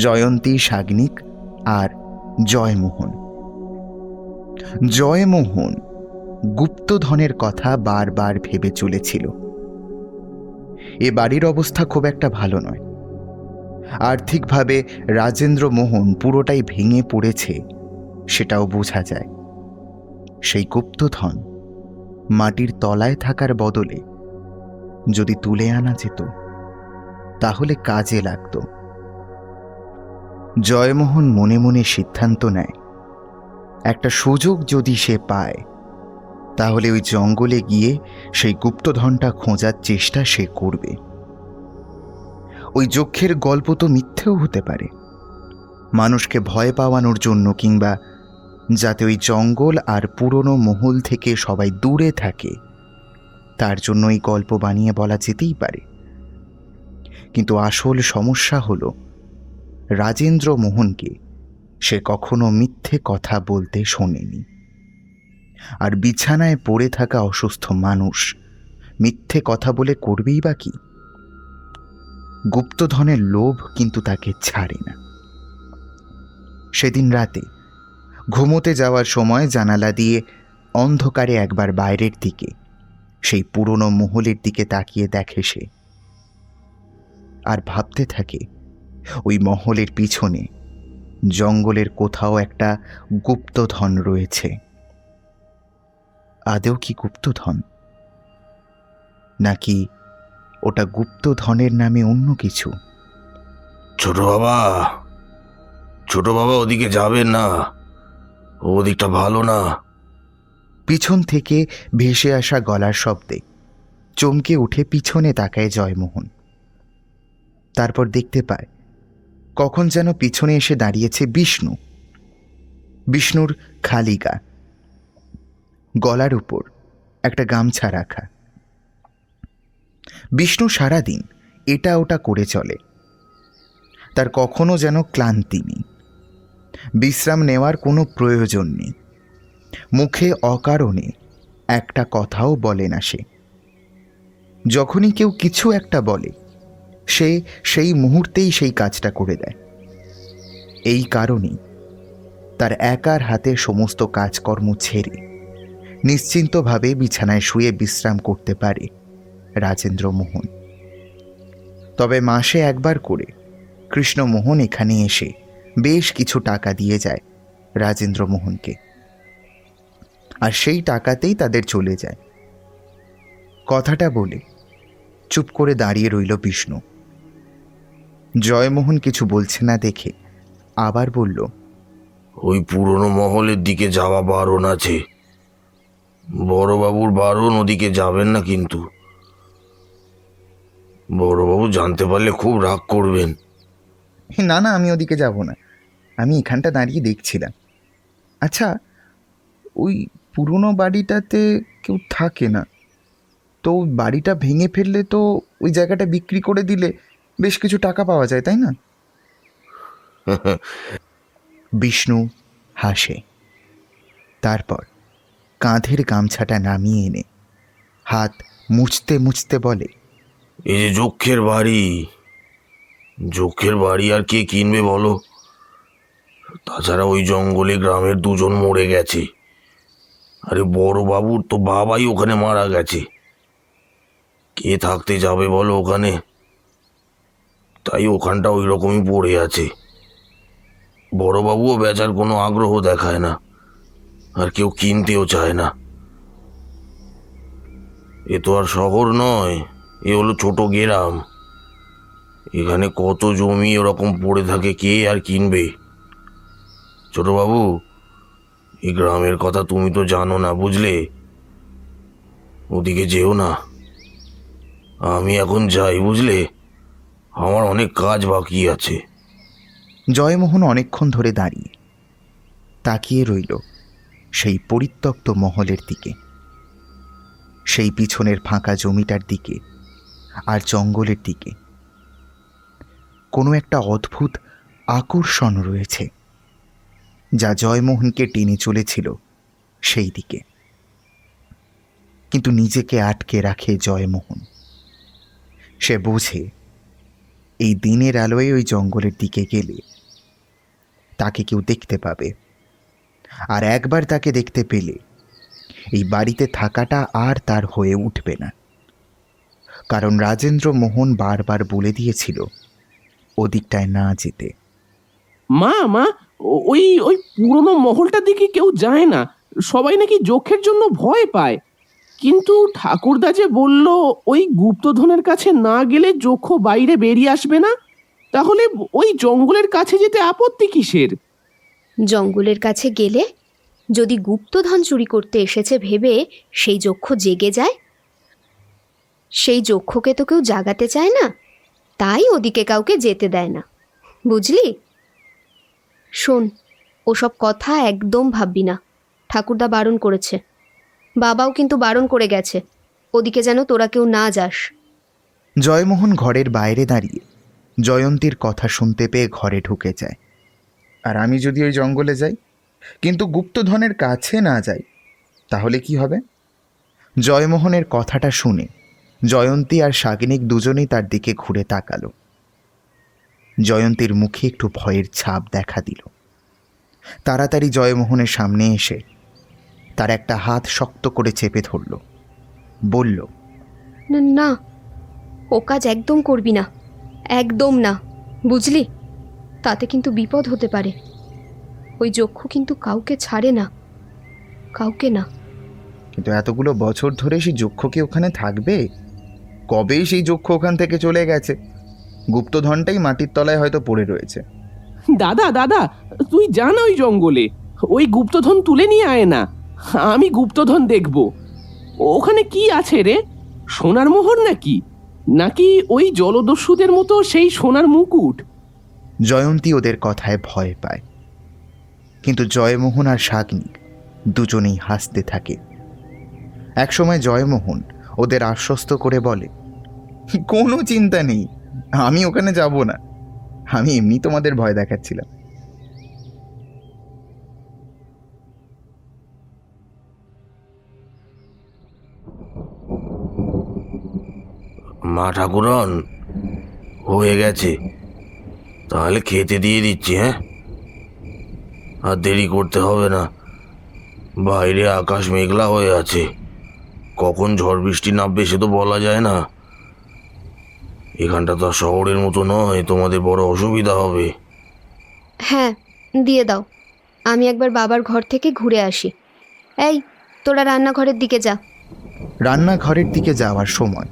জয়ন্তী, শাগনিক আর জয়মোহন। জয়মোহন গুপ্তধনের কথা বারবার ভেবে চলেছিল। এ বাড়ির অবস্থা খুব একটা ভালো নয়। আর্থিকভাবে রাজেন্দ্র মোহন পুরোটাই ভেঙে পড়েছে, সেটাও বোঝা যায়। সেই গুপ্তধন মাটির তলায় থাকার বদলে যদি তুলে আনা যেত তাহলে কাজে লাগত। জয়মোহন মনে মনে সিদ্ধান্ত নেয়, একটা সুযোগ যদি সে পায় তাহলে ওই জঙ্গলে গিয়ে সেই গুপ্তধনটা খোঁজার চেষ্টা সে করবে। ওই যক্ষের গল্প তো মিথ্যেও হতে পারে, মানুষকে ভয় পাওয়ানোর জন্য, কিংবা যাতে ওই জঙ্গল আর পুরনো মহল থেকে সবাই দূরে থাকে তার জন্য এই গল্প বানিয়ে বলা যেতেই পারে। কিন্তু আসল সমস্যা হলো রাজেন্দ্র মোহনকে সে কখনো মিথ্যে কথা বলতে শোনেনি। আর বিছানায় পড়ে থাকা অসুস্থ মানুষ মিথ্যে কথা বলে করবেই বা কি? গুপ্তধনের লোভ কিন্তু তাকে ছাড়ে না। সেদিন রাতে ঘুমোতে যাওয়ার সময় জানালা দিয়ে অন্ধকারে একবার বাইরের দিকে সেই পুরনো মহলের দিকে তাকিয়ে দেখে সে, আর ভাবতে থাকে ওই মহলের পিছনে জঙ্গলের কোথাও একটা গুপ্তধন রয়েছে। আদেও কি গুপ্তধন, নাকি ওটা গুপ্তধনের নামে অন্য কিছু? ছোট বাবা, ছোট বাবা, ওদিকে যাবেন না, ওদিকটা ভালো না। পিছন থেকে ভেসে আসা গলার শব্দে চমকে উঠে পিছনে তাকায় জয়মোহন। তারপর দেখতে পায় কখন যেন পিছনে এসে দাঁড়িয়েছে বিষ্ণু। বিষ্ণুর খালি গা, গলার উপর একটা গামছা রাখা। বিষ্ণু সারাদিন এটা ওটা করে চলে, তার কখনো যেন ক্লান্তি নেই, বিশ্রাম নেওয়ার কোনো প্রয়োজন নেই। মুখে অকারণে একটা কথাও বলে না সে। যখনই কেউ কিছু একটা বলে, সে সেই মুহূর্তেই সেই কাজটা করে দেয়। এই কারণেই তার একার হাতে সমস্ত কাজকর্ম ছেড়ে নিশ্চিন্তভাবে বিছানায় শুয়ে বিশ্রাম করতে পারে রাজেন্দ্রমোহন। তবে মাসে একবার করে কৃষ্ণমোহন এখানে এসে বেশ কিছু টাকা দিয়ে যায় রাজেন্দ্রমোহনকে, আর সেই টাকাতেই তাদের চলে যায়। কথাটা বলে চুপ করে দাঁড়িয়ে রইল বিষ্ণু। জয়মোহন কিছু বলছে না দেখে আবার বলল, ওই পুরনো মহলের দিকে যাওয়া বারণ আছে, বড়বাবুর বারণ, ওদিকে যাবেন না কিন্তু। বড়বাবু জানতে পারলে খুব রাগ করবেন। না না, আমি ওদিকে যাব না, আমি এখানটা দাঁড়িয়ে দেখছিলাম। আচ্ছা, ওই পুরনো বাড়িটাতে কেউ থাকে না তো? বাড়িটা ভেঙে ফেললে তো ওই জায়গাটা বিক্রি করে দিলে বেশ কিছু টাকা পাওয়া যায়, তাই না? বিষ্ণু হাসে, তারপর কাঁধের গামছাটা নামিয়ে এনে হাত মুছতে মুছতে বলে, এই যে যক্ষের বাড়ি, যক্ষের বাড়ি আর কে কিনবে বলো? তাছাড়া ওই জঙ্গলে গ্রামের দুজন মরে গেছে। আরে বড়বাবুর তো বাবাই ওখানে মারা গেছে, কে থাকতে যাবে বলো ওখানে? তাই ওখানটা ওই রকমই পড়ে আছে। বড়বাবুও বেচার কোনো আগ্রহ দেখায় না, আর কেউ কিনতেও চায় না। এ তো আর শহর নয়, এ হলো ছোট গ্রাম। এখানে কত জমি ওরকম পড়ে থাকে, কে আর কিনবে? ছোটবাবু, এই গ্রামের কথা তুমি তো জানো না, বুঝলে? ওদিকে যেও না, আমি এখন যাই, বুঝলে? আমার অনেক কাজ বাকি আছে। জয়মোহন অনেকক্ষণ ধরে দাঁড়িয়ে তাকিয়ে রইল সেই পরিত্যক্ত মহলের দিকে, সেই পিছনের ফাঁকা জমিটার দিকে আর জঙ্গলের দিকে। কোনো একটা অদ্ভুত আকর্ষণ রয়েছে যা জয়মোহনকে টেনে চলেছিল সেই দিকে, কিন্তু নিজেকে আটকে রাখে জয়মোহন। সে বোঝে এই দিনের আলোয় ওই জঙ্গলের দিকে গেলে তাকে কেউ দেখতে পাবে, আর একবার তাকে দেখতে পেলে এই বাড়িতে থাকাটা আর তার হয়ে উঠবে না। কারণ রাজেন্দ্রমোহন বারবার বলে দিয়েছিল ওদিকটায় না যেতে। মা মা, ওই ওই পুরনো মহলটার দিকে কেউ যায় না, সবাই নাকি যক্ষের জন্য ভয় পায়। কিন্তু ঠাকুরদা যে বলল ওই গুপ্তধনের কাছে না গেলে যক্ষ বাইরে বেরিয়ে আসবে না, তাহলে ওই জঙ্গলের কাছে যেতে আপত্তি কিসের? জঙ্গলের কাছে গেলে যদি গুপ্তধন চুরি করতে এসেছে ভেবে সেই যক্ষ জেগে যায়, সেই যক্ষকে তো কেউ জাগাতে চায় না, তাই ওদিকে কাউকে যেতে দেয় না, বুঝলি? শোন, ওসব কথা একদম ভাববি না, ঠাকুরদা বারণ করেছে। বাবাও কিন্তু বারণ করে গেছে, ওদিকে যেন তোরা কেউ না যাস। জয়মোহন ঘরের বাইরে দাঁড়িয়ে জয়ন্তীর কথা শুনতে পেয়ে ঘরে ঢুকে যায়। আর আমি যদি ওই জঙ্গলে যাই কিন্তু গুপ্তধনের কাছে না যাই, তাহলে কি হবে? জয়মোহনের কথাটা শুনে জয়ন্তী আর শাগিনিক দুজনেই তার দিকে ঘুরে তাকালো। জয়ন্তীর মুখে একটু ভয়ের ছাপ দেখা দিল। তাড়াতাড়ি জয়মোহনের সামনে এসে তার একটা হাত শক্ত করে চেপে ধরল, বলল, না, ও কাজ একদম করবি না, একদম না, বুঝলি? তাতে কিন্তু বিপদ হতে পারে। ওই যক্ষ কিন্তু কাউকে ছাড়ে না, কাউকে না। কিন্তু এতগুলো বছর ধরে সেই যক্ষ কি ওখানে থাকবে? কবেই সেই যক্ষ ওখান থেকে চলে গেছে। গুপ্তধনটাই মাটির তলায় হয়তো পড়ে রয়েছে। দাদা দাদা, তুই জানা ওই জঙ্গলে ওই গুপ্তধন তুলে নিয়ে আয় না। আমি গুপ্তধন দেখব। ওখানে কি আছে রে? সোনার মোহর নাকি? নাকি ওই জলদস্যুদের মতো সেই সোনার মুকুট? জয়ন্তী ওদের কথায় ভয় পায়, কিন্তু জয়মোহন আর শাগনিক দুজনেই হাসতে থাকে। একসময় জয়মোহন ওদের আশ্বস্ত করে বলে, কোনো চিন্তা নেই, আমি ওখানে যাব না। আমি এমনি তোমাদের ভয় দেখাচ্ছিলাম। মা ঠাকুরন, হয়ে গেছে, তাহলে খেতে দিয়ে দিচ্ছি। হ্যাঁ, আর দেরি করতে হবে না। বাইরে আকাশ মেঘলা হয়ে আছে, কখন ঝড় বৃষ্টি নামবে সে তো বলা যায় না। এখানটা তো আর শহরের মতো নয়, তোমাদের বড় অসুবিধা হবে। হ্যাঁ, দিয়ে দাও। আমি একবার বাবার ঘর থেকে ঘুরে আসি। এই, তোরা রান্নাঘরের দিকে যা। রান্নাঘরের দিকে যাওয়ার সময়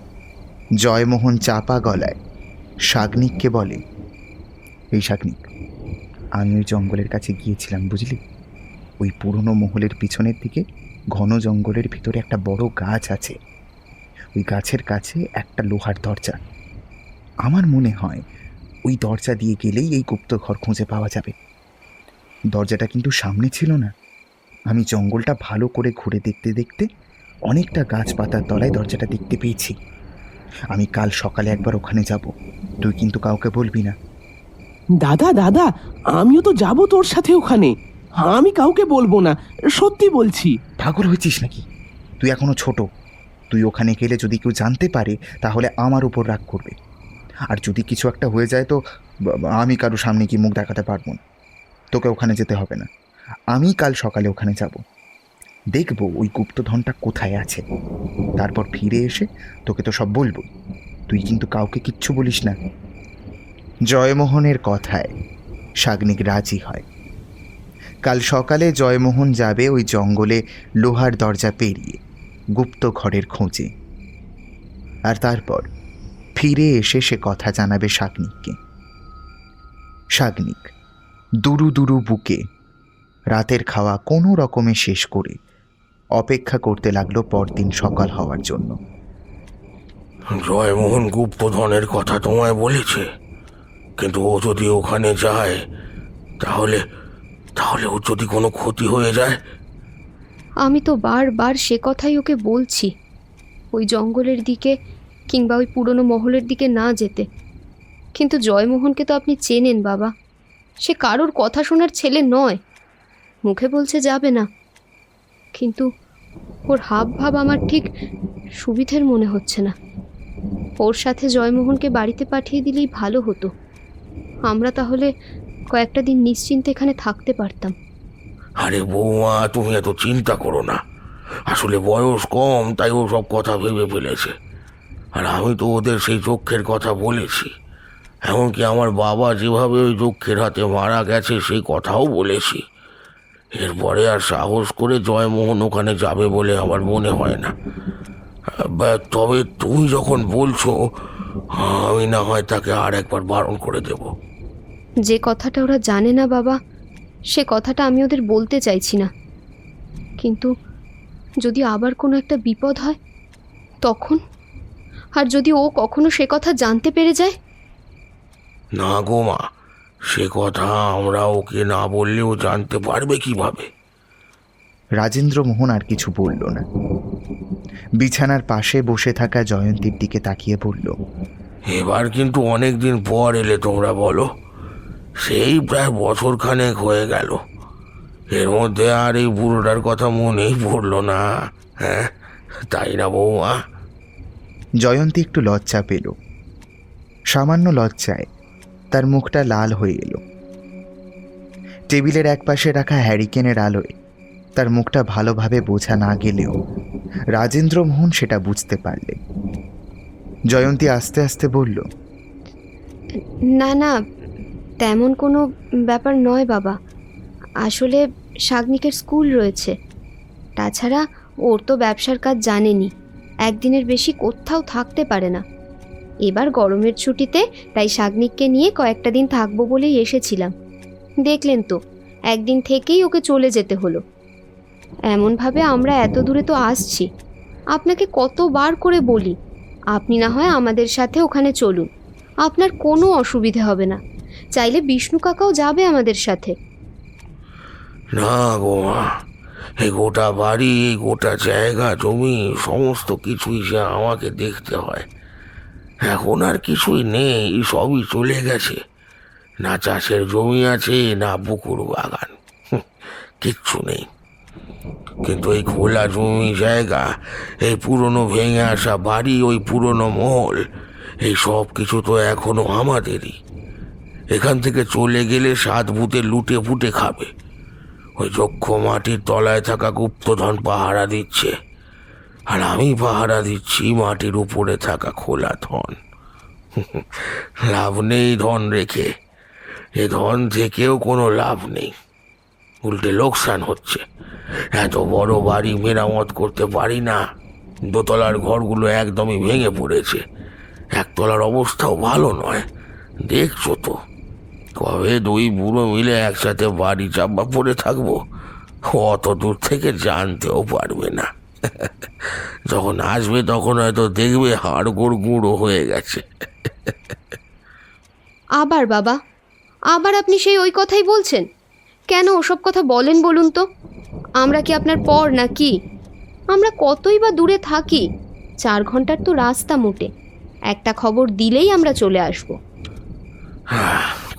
জয়মোহন চাপা গলায় শাগনিককে বলে, এই শাগনিক, আমি ওই জঙ্গলের কাছে গিয়েছিলাম, বুঝলি? ওই পুরনো মহলের পিছনের দিকে ঘন জঙ্গলের ভিতরে একটা বড় গাছ আছে। ওই গাছের কাছে একটা লোহার দরজা। আমার মনে হয় ওই দরজা দিয়ে গেলেই এই গুপ্তঘর খুঁজে পাওয়া যাবে। দরজাটা কিন্তু সামনে ছিল না। আমি জঙ্গলটা ভালো করে ঘুরে দেখতে দেখতে অনেকটা গাছপাতার তলায় দরজাটা দেখতে পেয়েছি। আমি কাল সকালে একবার ওখানে যাব, তুই কিন্তু কাউকে বলবি না। দাদা দাদা, আমিও তো যাব তোর সাথে ওখানে। আমি কাউকে বলবো না, সত্যি বলছি। পাগল হয়েছিস নাকি? তুই এখনো ছোট। তুই ওখানে গেলে যদি কেউ জানতে পারে তাহলে আমার উপর রাগ করবে। আর যদি কিছু একটা হয়ে যায় তো আমি কারো সামনে কি মুখ দেখাতে পারবো না। তোকে ওখানে যেতে হবে না। আমি কাল সকালে ওখানে যাব, দেখব ওই গুপ্তধনটা কোথায় আছে। তারপর ফিরে এসে তোকে তো সব বলবো। তুই কিন্তু কাউকে কিচ্ছু বলিস না। জয়মোহনের কথায় শাগনিক রাজি হয়। কাল সকালে জয়মোহন যাবে ওই জঙ্গলে লোহার দরজা পেরিয়ে গুপ্ত ঘরের খোঁজে। আর তারপর ফিরে এসে সে কথা জানাবে শাগনিককে। শাগনিক দুরু দুরু বুকে রাতের খাওয়া কোনো রকমে শেষ করে অপেক্ষা করতে লাগলো পরদিন সকাল হওয়ার জন্য। জয়মোহন গুপ্তধনের কথা তোমায় বলেছে, কিন্তু ও যদি ওখানে যায় তাহলে তাহলে ওর যদি কোনো ক্ষতি হয়ে যায়? আমি তো বারবার সে কথাই ওকে বলছি, ওই জঙ্গলের দিকে কিংবা ওই পুরনো মহলের দিকে না যেতে। কিন্তু জয়মোহনকে তো আপনি চেনেন বাবা, সে কারোর কথা শোনার ছেলে নয়। মুখে বলছে যাবে না, কিন্তু ওর হাব ভাব আমার ঠিক সুবিধের মনে হচ্ছে না। ওর সাথে জয়মোহনকে বাড়িতে পাঠিয়ে দিলেই ভালো হতো। আমরা তাহলে কয়েকটা দিন নিশ্চিন্তে এখানে থাকতে পারতাম। আরে বৌমা, তুমি এত চিন্তা করো না। আসলে বয়স কম, তাই ও সব কথা ভেবে ফেলেছে। আর আমি তো ওদের সেই যক্ষের কথা বলেছি, এমনকি আমার বাবা যেভাবে ওই যক্ষের হাতে মারা গেছে সেই কথাও বলেছি। এরপরে আর সাহস করে জয়মোহন ওখানে যাবে বলে আমার মনে হয় না। তবে তুমি যখন বলছো, আমি না হয় তাকে আর একবার বারণ করে দেব। যে কথাটা ওরা জানে না বাবা, সে কথাটা আমি ওদের বলতে চাইছি না। কিন্তু যদি আবার কোনো একটা বিপদ হয় তখন, আর যদি ও কখনো সে কথা জানতে পেরে যায়? না গো মা, সে কথা আমরা ওকে না বললেও জানতে পারবে কিভাবে? রাজেন্দ্রমোহন আর কিছু বলল না। বিছানার পাশে বসে থাকা জয়ন্তীর দিকে তাকিয়ে বলল, এবার কিন্তু অনেক দিন পর এলে তোমরা, বলো। সেই প্রায় বছরখানেক হয়ে গেল। এর মধ্যে আর এই বুড়োটার কথা মনেই পড়লো না, হ্যাঁ? তাই না বৌমা? জয়ন্তী একটু লজ্জা পেল। সামান্য লজ্জায় তার মুখটা লাল হয়ে এলো। টেবিলের একপাশে রাখা হ্যারিকেনের আলোয় তার মুখটা ভালোভাবে বোঝা না গেলেও রাজেন্দ্রমোহন সেটা বুঝতে পারলে। জয়ন্তী আস্তে আস্তে বলল, না না, তেমন কোনো ব্যাপার নয় বাবা। আসলে শাগনিকের স্কুল রয়েছে, তাছাড়া ওর তো ব্যবসার কাজ জানেনি, একদিনের বেশি কোথাও থাকতে পারে না। এবার গরমের ছুটিতে তাই শাগনিককে নিয়ে কয়েকটা দিন থাকবো বলেই এসেছিলাম। দেখলেন তো, একদিন থেকেই ওকে চলে যেতে হলো। এমনভাবে আমরা এত দূরে তো আসছি, আপনাকে কতবার করে বলি আপনি না হয় আমাদের সাথে ওখানে চলুন, আপনার কোনো অসুবিধে হবে না। চাইলে বিষ্ণু কাকাও যাবে আমাদের সাথে। না গো মা, এই গোটা বাড়ি, এই গোটা জায়গা জমি সমস্ত কিছুই যে আমাকে দেখতে হয়। এখন আর কিছুই নেই, সবই চলে গেছে। না চাষের জমি আছে, না পুকুর বাগান, কিচ্ছু নেই। কিন্তু এই খোলা জমি জায়গা, এই পুরনো ভেঙে আসা বাড়ি, ওই পুরনো মহল, এই সব কিছু তো এখনো আমাদেরই। এখান থেকে চলে গেলে 7 ভূতে লুটে ফুটে খাবে। ওই যক্ষ মাটির তলায় থাকা গুপ্তধন পাহারা দিচ্ছে, আর আমি পাহারা দিচ্ছি মাটির উপরে থাকা খোলা ধন। লাভ নেই ধন রেখে, এ ধন থেকেও কোনো লাভ নেই, উল্টে লোকসান হচ্ছে। এত বড় বাড়ি মেরামত করতে পারি না, দোতলার ঘরগুলো একদমই ভেঙে পড়েছে, একতলার অবস্থাও ভালো নয়, দেখছো তো। কবে 2 বুড়ো মিলে একসাথে বাড়ি চাপা পড়ে থাকবো, অত দূর থেকে জানতেও পারবে না। যখন আসবে তখন হয়তো দেখবে হাড়গোড় গুঁড়ো হয়ে গেছে। আবার বাবা, আবার আপনি সেই ওই কথাই বলছেন? কেন ওসব কথা বলেন বলুন তো? আমরা কি আপনার পর নাকি? আমরা কতই বা দূরে থাকি, 4 ঘন্টার তো রাস্তা মোটে। একটা খবর দিলেই আমরা চলে আসব।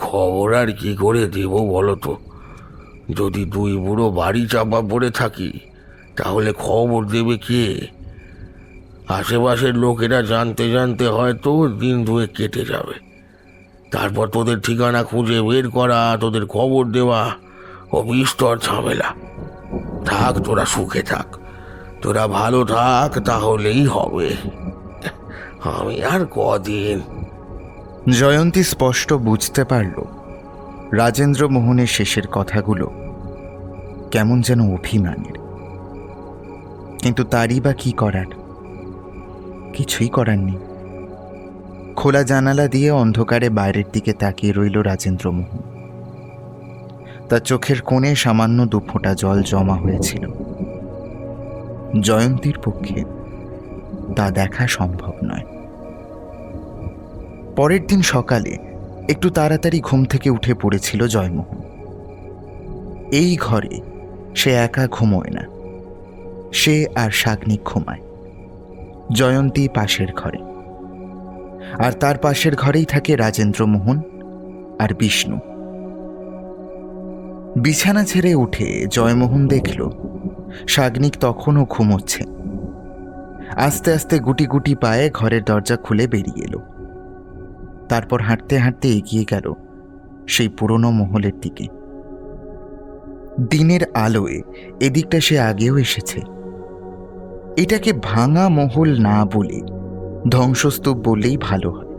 খবর আর কি করে দেব বলো তো? যদি 2 বুড়ো বাড়ি চাপা পড়ে থাকি, তাহলে খবর দেবে কে? আশেপাশের লোকেরা জানতে জানতে হয়তো দিন 2 কেটে যাবে। তারপর তোদের ঠিকানা খুঁজে বের করা, তোদের খবর দেওয়া, ও বিস্তর ঝামেলা। থাক, তোরা সুখে থাক, তোরা ভালো থাক, তাহলেই হবে। আমি আর কদিন। জয়ন্তী স্পষ্ট বুঝতে পারল রাজেন্দ্র মোহনের শেষের কথাগুলো কেমন যেন অভিমানের। কিন্তু তারই বা কি করার? কিছুই করার নেই। খোলা জানালা দিয়ে অন্ধকারে বাইরের দিকে তাকিয়ে রইল রাজেন্দ্র মোহন। তার চোখের কোণে সামান্য 2 ফোঁটা জল জমা হয়েছিল। জয়ন্তীর পক্ষে তা দেখা সম্ভব নয়। পরের দিন সকালে একটু তাড়াতাড়ি ঘুম থেকে উঠে পড়েছিল জয়মোহন। এই ঘরে সে একা ঘুমোয় না, সে আর শাগনিক ঘুমায়। জয়ন্তী পাশের ঘরে, আর তার পাশের ঘরেই থাকে রাজেন্দ্র মোহন আর বিষ্ণু। বিছানা ছেড়ে উঠে জয়মোহন দেখল শাগনিক তখনও ঘুমোচ্ছে। আস্তে আস্তে গুটি গুটি পায়ে ঘরের দরজা খুলে বেরিয়ে এলো। তারপর হাঁটতে হাঁটতে এগিয়ে গেল সেই পুরনো মহলের দিকে। দিনের আলোয় এদিকটা সে আগেও এসেছে। এটাকে ভাঙা মহল না বলে ধ্বংসস্তূপ বললেই ভালো হয়।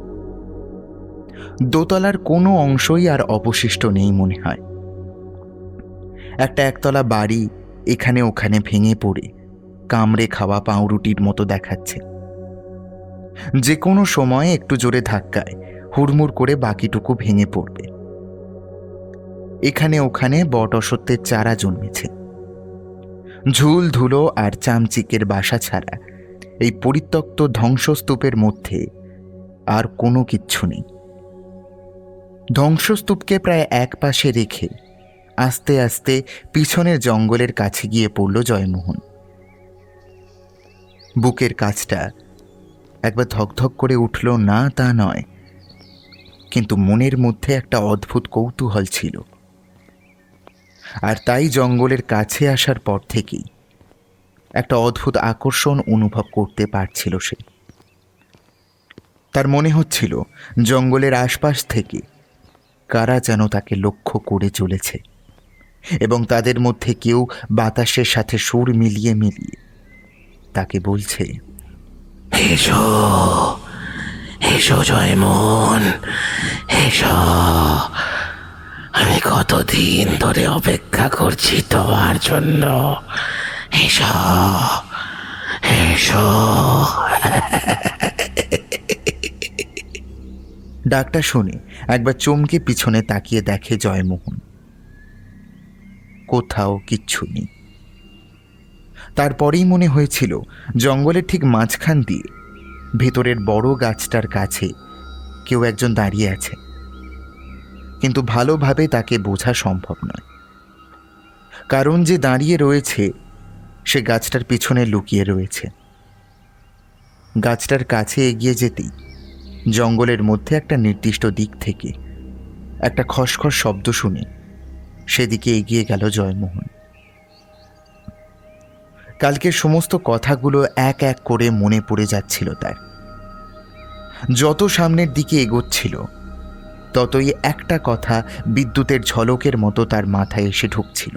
দোতলার কোনো অংশই আর অবশিষ্ট নেই মনে হয়। একটা একতলা বাড়ি এখানে ওখানে ভেঙে পড়ে কামড়ে খাওয়া পাউরুটির মতো দেখাচ্ছে। যে কোনো সময় একটু জোরে ধাক্কায় হুড়মুড় করে বাকিটুকু ভেঙে পড়বে। এখানে ওখানে বট অসত্যের চারা জন্মেছে। ঝুল ধুলো আর চামচিকের বাসা ছাড়া এই পরিত্যক্ত ধ্বংসস্তূপের মধ্যে আর কোনো কিচ্ছু নেই। ধ্বংসস্তূপকে প্রায় এক পাশে রেখে আস্তে আস্তে পিছনের জঙ্গলের কাছে গিয়ে পড়ল জয়মোহন। বুকের কাছটা একবার ধকধক করে উঠল না তা নয়, কিন্তু মনের মধ্যে একটা অদ্ভুত কৌতূহল ছিল। আর তাই জঙ্গলের কাছে আসার পর থেকেই একটা অদ্ভুত আকর্ষণ অনুভব করতে পারছিল সে। তার মনে হচ্ছিল জঙ্গলের আশপাশ থেকে কারা যেন তাকে লক্ষ্য করে চলেছে, এবং তাদের মধ্যে কেউ বাতাসের সাথে সুর মিলিয়ে মিলিয়ে তাকে বলছে, এসো এসো জয়মোহন, এসো, আমি কতদিন ধরে অপেক্ষা করছি তোমার জন্য। এসো, এসো। ডাকটা শুনে একবার চমকে পিছনে তাকিয়ে দেখে জয়মোহন। কোথাও কিচ্ছু নেই। তারপরেই মনে হয়েছিল জঙ্গলের ঠিক মাঝখান দিয়ে ভেতরের বড় গাছটার কাছে কেউ একজন দাঁড়িয়ে আছে, কিন্তু ভালোভাবে তাকে বোঝা সম্ভব নয়, কারণ যে দাঁড়িয়ে রয়েছে সে গাছটার পিছনে লুকিয়ে রয়েছে। গাছটার কাছে এগিয়ে যেতেই জঙ্গলের মধ্যে একটা নির্দিষ্ট দিক থেকে একটা খসখস শব্দ শুনে সেদিকে এগিয়ে গেল জয়মোহন। কালকের সমস্ত কথাগুলো এক এক করে মনে পড়ে যাচ্ছিল তার। যত সামনের দিকে এগোচ্ছিল ততই একটা কথা বিদ্যুতের ঝলকের মতো তার মাথায় এসে ঢুকছিল।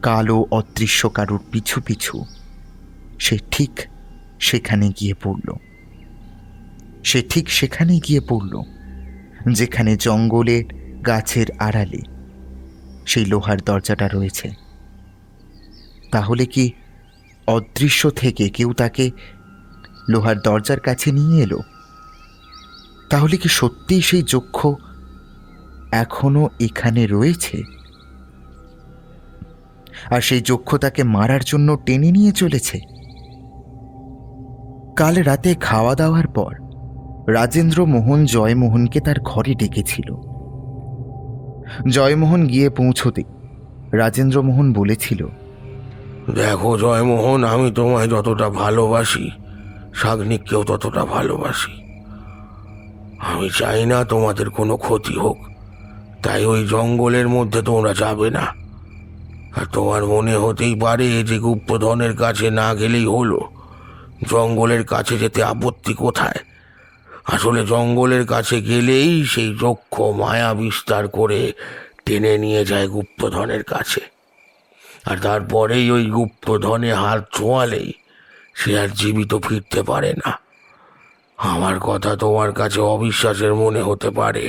কালো অদৃশ্য কারুর পিছু পিছু সে ঠিক সেখানে গিয়ে পড়ল। সে ঠিক সেখানে গিয়ে পড়ল যেখানে জঙ্গলের গাছের আড়ালে সেই লোহার দরজাটা রয়েছে। তাহলে কি অদৃশ্য থেকে কেউ তাকে লোহার দরজার কাছে নিয়ে এলো? তাহলে কি সত্যিই সেই যক্ষ এখনো এখানে রয়েছে, আর সেই যক্ষ তাকে মারার জন্য টেনে নিয়ে চলেছে? কাল রাতে খাওয়া দাওয়ার পর রাজেন্দ্র মোহন জয়মোহনকে তার ঘরে ডেকেছিল। জয়মোহন গিয়ে পৌঁছতে রাজেন্দ্র মোহন বলেছিল, দেখো জয়মোহন, আমি তোমায় যতটা ভালোবাসি শাগনিককেও ততটা ভালোবাসি। আমি চাই না তোমাদের কোনো ক্ষতি হোক, তাই ওই জঙ্গলের মধ্যে তোমরা যাবে না। আর তোমার মনে হতেই পারে যে গুপ্তধনের কাছে না গেলেই হলো, জঙ্গলের কাছে যেতে আপত্তি কোথায়? আসলে জঙ্গলের কাছে গেলেই সেই যক্ষ মায়া বিস্তার করে টেনে নিয়ে যায় গুপ্তধনের কাছে, আর তারপরেই ওই গুপ্তধনে হাত ছোঁয়ালেই সে আর জীবিত ফিরতে পারে না। আমার কথা তোমার কাছে অবিশ্বাসের মনে হতে পারে,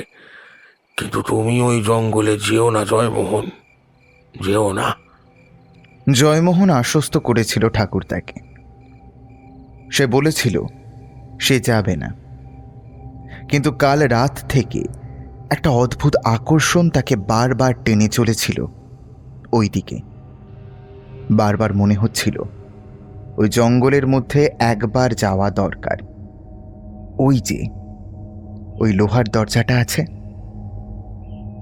কিন্তু তুমি ওই জঙ্গলে যেও না জয়মোহন, যেও না। জয়মোহন আশ্বস্ত করেছিল ঠাকুরদাকে। সে বলেছিল সে যাবে না, কিন্তু কাল রাত থেকে একটা অদ্ভুত আকর্ষণ তাকে বারবার টেনে চলেছিল ওই দিকে। বারবার মনে হচ্ছিল ওই জঙ্গলের মধ্যে একবার যাওয়া দরকার। ওই যে ওই লোহার দরজাটা আছে,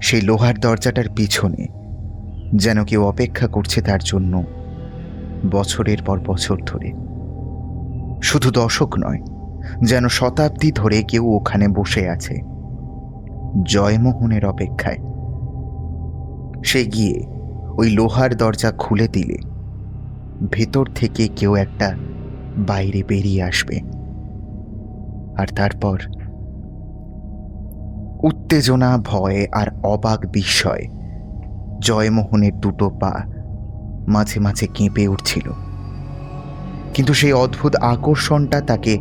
সেই লোহার দরজাটার পিছনে যেন কেউ অপেক্ষা করছে তার জন্য বছরের পর বছর ধরে। শুধু দশক নয়, যেন শতাব্দী ধরে কেউ ওখানে বসে আছে জয়মোহনের অপেক্ষায়। সে গিয়ে ওই লোহার দরজা খুলে দিলে ভেতর থেকে কেউ একটা বাইরে বেরিয়ে আসবে, আর তারপর উত্তেজনা, ভয় আর অবাক বিস্ময় জয়মোহনের দুটো পা মাঝে মাঝে কেঁপে উঠছিল, কিন্তু সেই অদ্ভুত আকর্ষণটা তাকে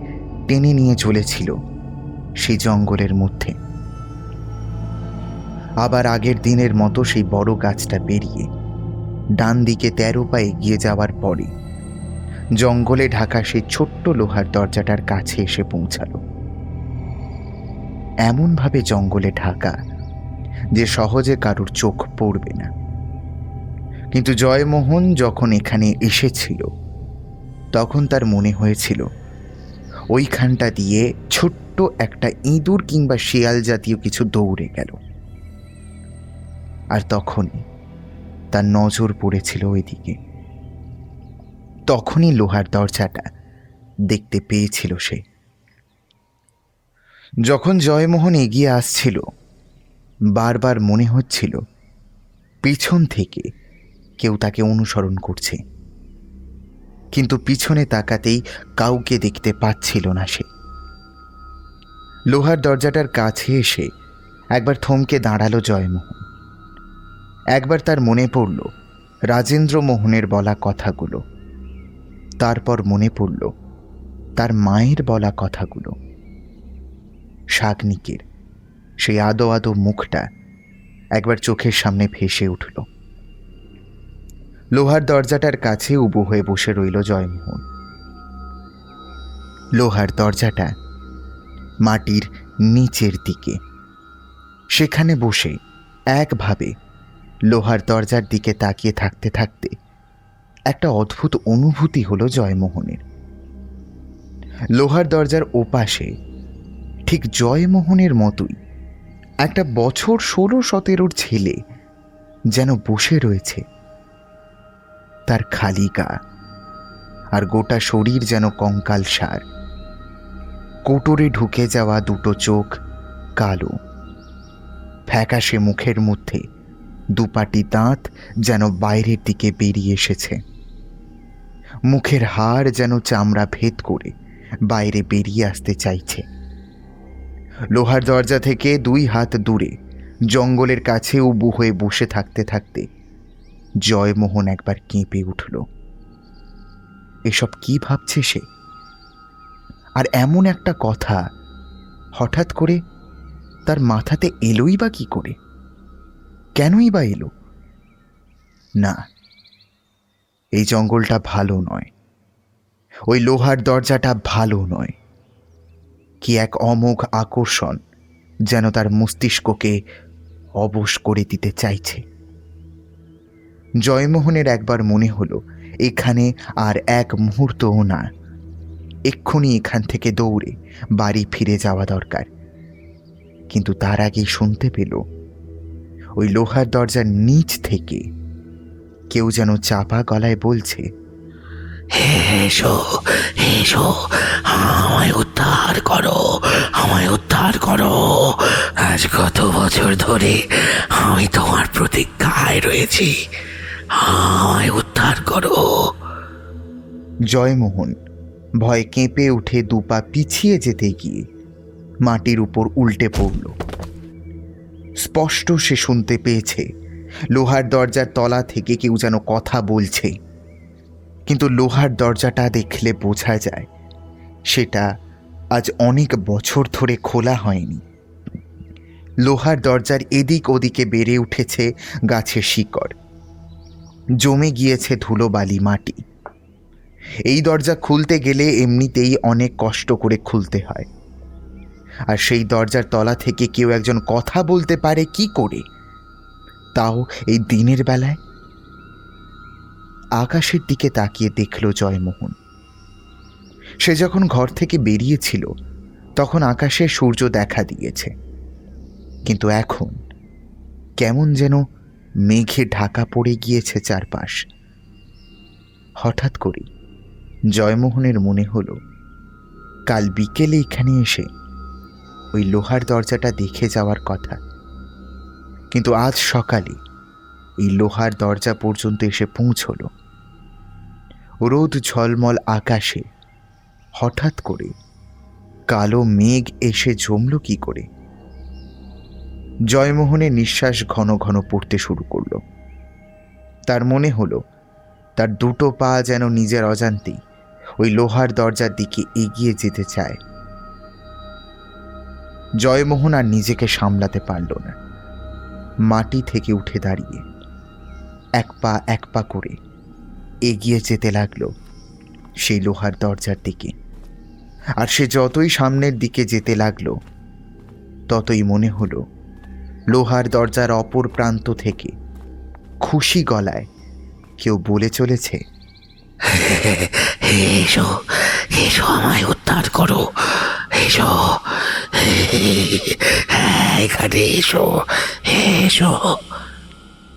টেনে নিয়ে চলেছিল সেই জঙ্গলের মধ্যে। আবার আগের দিনের মতো সেই বড় গাছটা বেরিয়ে ডান দিকে 13 পা এগিয়ে যাওয়ার পরে জঙ্গলে ঢাকা সেই ছোট্ট লোহার দরজাটার কাছে এসে পৌঁছালো। এমনভাবে জঙ্গলে ঢাকা যে সহজে কারুর চোখ পড়বে না। কিন্তু জয়মোহন যখন এখানে এসেছিল তখন তার মনে হয়েছিল ওইখানটা দিয়ে ছোট্ট একটা ইঁদুর কিংবা শিয়াল জাতীয় কিছু দৌড়ে গেল, আর তখনই তার নজর পড়েছিল ওইদিকে। তখনই লোহার দরজাটা দেখতে পেয়েছিল সে। যখন জয়মোহন এগিয়ে আসছিল বারবার মনে হচ্ছিল পিছন থেকে কেউ তাকে অনুসরণ করছে, কিন্তু পিছনে তাকাতেই কাউকে দেখতে পাচ্ছিল না সে। লোহার দরজাটার কাছে এসে একবার থমকে দাঁড়ালো জয়মোহন। একবার তার মনে পড়ল রাজেন্দ্র মোহনের বলা কথাগুলো, তারপর মনে পড়ল তার মায়ের বলা কথাগুলো। শাগনিকের সেই আদো আদো মুখটা একবার চোখের সামনে ভেসে উঠল। লোহার দরজাটার কাছে উবু হয়ে বসে রইল জয়মোহন। লোহার দরজাটা মাটির নিচের দিকে। সেখানে বসে একভাবে লোহার দরজার দিকে তাকিয়ে থাকতে থাকতে একটা অদ্ভুত অনুভূতি হলো জয়মোহনের। লোহার দরজার ওপাশে ঠিক জয়মোহনের মতোই একটা বছর 16-17 ছেলে যেন বসে রয়েছে। তার খালি গা আর গোটা শরীর যেন কঙ্কাল সার, কোটরে ঢুকে যাওয়া দুটো চোখ কালো, ফ্যাকাশে মুখের মধ্যে দুপাটি দাঁত যেন বাইরের দিকে বেরিয়ে এসেছে, মুখের হাড় যেন চামড়া ভেদ করে বাইরে বেরিয়ে আসতে চাইছে। লোহার দরজা থেকে 2 হাত দূরে জঙ্গলের কাছে উবু হয়ে বসে থাকতে থাকতে জয়মোহন একবার কেঁপে উঠল। এসব কি ভাবছে সে? আর এমন একটা কথা হঠাৎ করে তার মাথাতে এলোই বা কি করে? কেনই বা এলো? না, এই জঙ্গলটা ভালো নয়, ওই লোহার দরজাটা ভালো নয়। কি এক অমোঘ আকর্ষণ যেন তার মস্তিষ্ককে অবশ করে দিতে চাইছে। জয়মোহনের একবার মনে হলো এখানে আর এক মুহূর্তও না, এক্ষুনি এখান থেকে দৌড়ে বাড়ি ফিরে যাওয়া দরকার। কিন্তু তার আগেই শুনতে পেল ওই লোহার দরজার নিচ থেকে কেউ যেন চাপা গলায় বলছে, এসো এসো, আমায় উদ্ধার করো, আমায় উদ্ধার করো। আজ কত বছর ধরে আমি তোমার প্রতীক্ষায় রয়েছি, আমায় উদ্ধার করো। জয়মোহন ভয়ে কেঁপে উঠে 2 পা পিছিয়ে যেতে গিয়ে মাটির উপর উল্টে পড়ল। স্পষ্ট সে শুনতে পেয়েছে লোহার দরজার তলা থেকে কেউ যেন কথা বলছে, কিন্তু লোহার দরজাটা দেখলে বোঝা যায় সেটা আজ অনেক বছর ধরে খোলা হয়নি। লোহার দরজার এদিক ওদিকে বেড়ে উঠেছে গাছের শিকড়, জমে গিয়েছে ধুলোবালি মাটি। এই দরজা খুলতে গেলে এমনিতেই অনেক কষ্ট করে খুলতে হয়, আর সেই দরজার তলা থেকে কেউ একজন কথা বলতে পারে কি করে, তাও এই দিনের বেলায়? আকাশের দিকে তাকিয়ে দেখল জয়মোহন। সে যখন ঘর থেকে বেরিয়েছিল তখন আকাশে সূর্য দেখা দিয়েছে, কিন্তু এখন কেমন যেন মেঘে ঢাকা পড়ে গিয়েছে চারপাশ। হঠাৎ করে জয়মোহনের মনে হলো কাল বিকেলে এখানে এসে ওই লোহার দরজাটা দেখে যাওয়ার কথা, কিন্তু আজ সকালে এই লোহার দরজা পর্যন্ত এসে পৌঁছল। রোদ ঝলমল আকাশে হঠাৎ করে কালো মেঘ এসে জমল কি করে? জয়মোহনের নিঃশ্বাস ঘন ঘন পড়তে শুরু করল। তার মনে হলো তার 2 পা যেন নিজের অজান্তেই ওই লোহার দরজার দিকে এগিয়ে যেতে চায়। জয়মোহন আর নিজেকে সামলাতে পারল না। মাটি থেকে উঠে দাঁড়িয়ে 1 পা করে এগিয়ে যেতে লাগলো সেই লোহার দরজার দিকে। আর সে যতই সামনের দিকে যেতে লাগলো ততই মনে হলো লোহার দরজার অপর প্রান্ত থেকে খুশি গলায় কেউ বলে চলেছে, এসো এসো, আমায় উদ্ধার করো, এসো এখানে এসো এসো।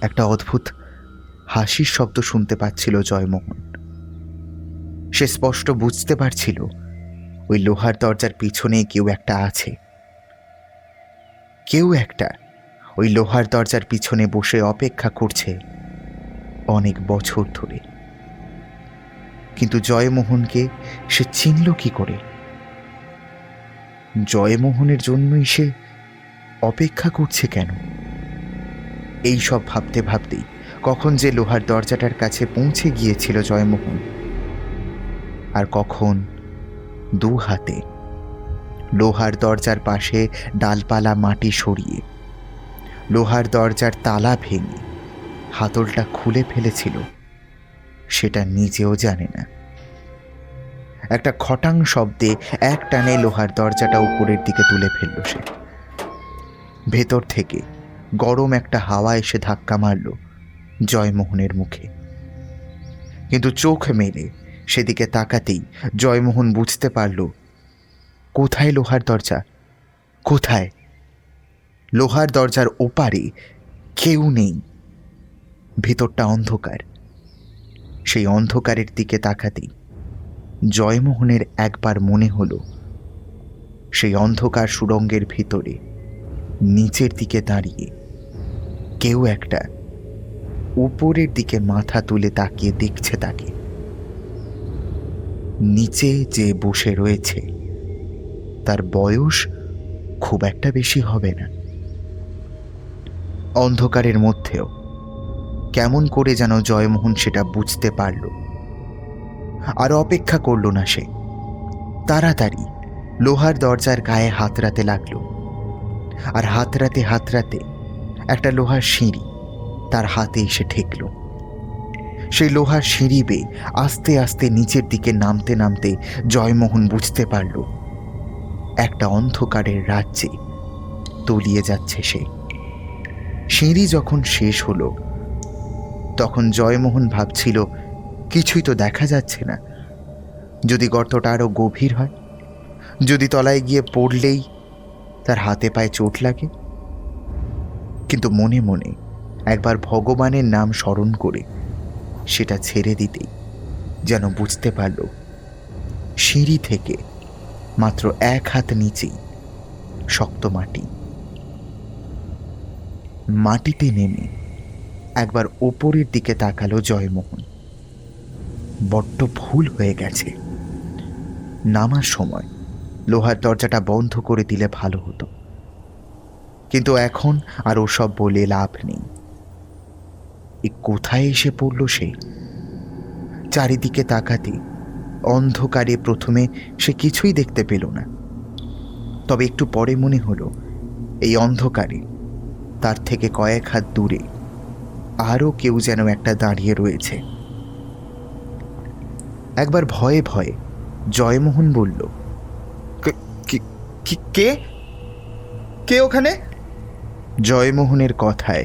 একটা অদ্ভুত হাসির শব্দ শুনতে পাচ্ছিল জয়মোহন। সে স্পষ্ট বুঝতে পারছিল ওই লোহার দরজার পিছনে কেউ একটা আছে। কেউ একটা ওই লোহার দরজার পিছনে বসে অপেক্ষা করছে অনেক বছর ধরে। কিন্তু জয়মোহনকে সে চিনল কি করে? জয়মোহনের জন্যই সে অপেক্ষা করছে কেন? এই সব ভাবতে ভাবতেই কখন যে লোহার দরজাটার কাছে পৌঁছে গিয়েছিল জয়মোহন, আর কখন 2 হাতে লোহার দরজার পাশে ডালপালা মাটি সরিয়ে লোহার দরজার তালা ভেঙে হাতলটা খুলে ফেলেছিল সেটা নিজেও জানে না। একটা খটাং শব্দে এক টানে লোহার দরজাটা উপরের দিকে তুলে ফেলল সে। ভেতর থেকে গরম একটা হাওয়া এসে ধাক্কা মারল জয়মোহনের মুখে। কিন্তু চোখ মেলে সেদিকে তাকাতেই জয়মোহন বুঝতে পারল কোথায় লোহার দরজা, কোথায়? লোহার দরজার ওপারে কেউ নেই, ভেতরটা অন্ধকার। সেই অন্ধকারের দিকে তাকাতেই জয়মোহনের একবার মনে হলো সেই অন্ধকার সুড়ঙ্গের ভিতরে নিচের দিকে দাঁড়িয়ে কেউ একটা উপরের দিকে মাথা তুলে তাকিয়ে দেখছে তাকে। নিচে যে বসে রয়েছে তার বয়স খুব একটা বেশি হবে না। অন্ধকারের মধ্যেও কেমন করে যেন জয়মোহন সেটা বুঝতে পারল। আর অপেক্ষা করল না সে, তাড়াতাড়ি লোহার দরজার গায়ে হাতড়াতে লাগলো। আর হাতড়াতে একটা লোহার সিঁড়ি তার হাতে এসে ঠেকল। সেই লোহার সিঁড়ি বেয়ে আস্তে আস্তে নিচের দিকে নামতে নামতে জয়মোহন বুঝতে পারল একটা অন্ধকারের রাজ্যে তলিয়ে যাচ্ছে সে। সিঁড়ি যখন শেষ হলো তখন জয়মোহন ভাবছিল কিছুই তো দেখা যাচ্ছে না। যদি গর্তটা আরো গভীর হয়, যদি তলায় গিয়ে পড়লেই তার হাতে পায়ে চোট লাগে। কিন্তু মনে মনে একবার ভগবানের নাম স্মরণ করে সেটা ছেড়ে দিতেই যেন বুঝতে পারল সিঁড়ি থেকে মাত্র 1 হাত নিচেই শক্ত মাটি। মাটিতে নেমে একবার ওপরের দিকে তাকালো জয়মোহন। বড্ড ভুল হয়ে গেছে। নামার সময় লোহার দরজাটা বন্ধ করে দিলে ভালো হতো, কিন্তু এখন আর ওসব বলে লাভ নেই। কোথায় এসে পড়ল সে? চারিদিকে তাকাতে অন্ধকারে প্রথমে সে কিছুই দেখতে পেল না, তবে একটু পরে মনে হলো এই অন্ধকারে তার থেকে কয়েক হাত দূরে আরও কেউ যেন একটা দাঁড়িয়ে রয়েছে। একবার ভয়ে ভয়ে জয়মোহন বলল, কে কে ওখানে? জয়মোহনের কথায়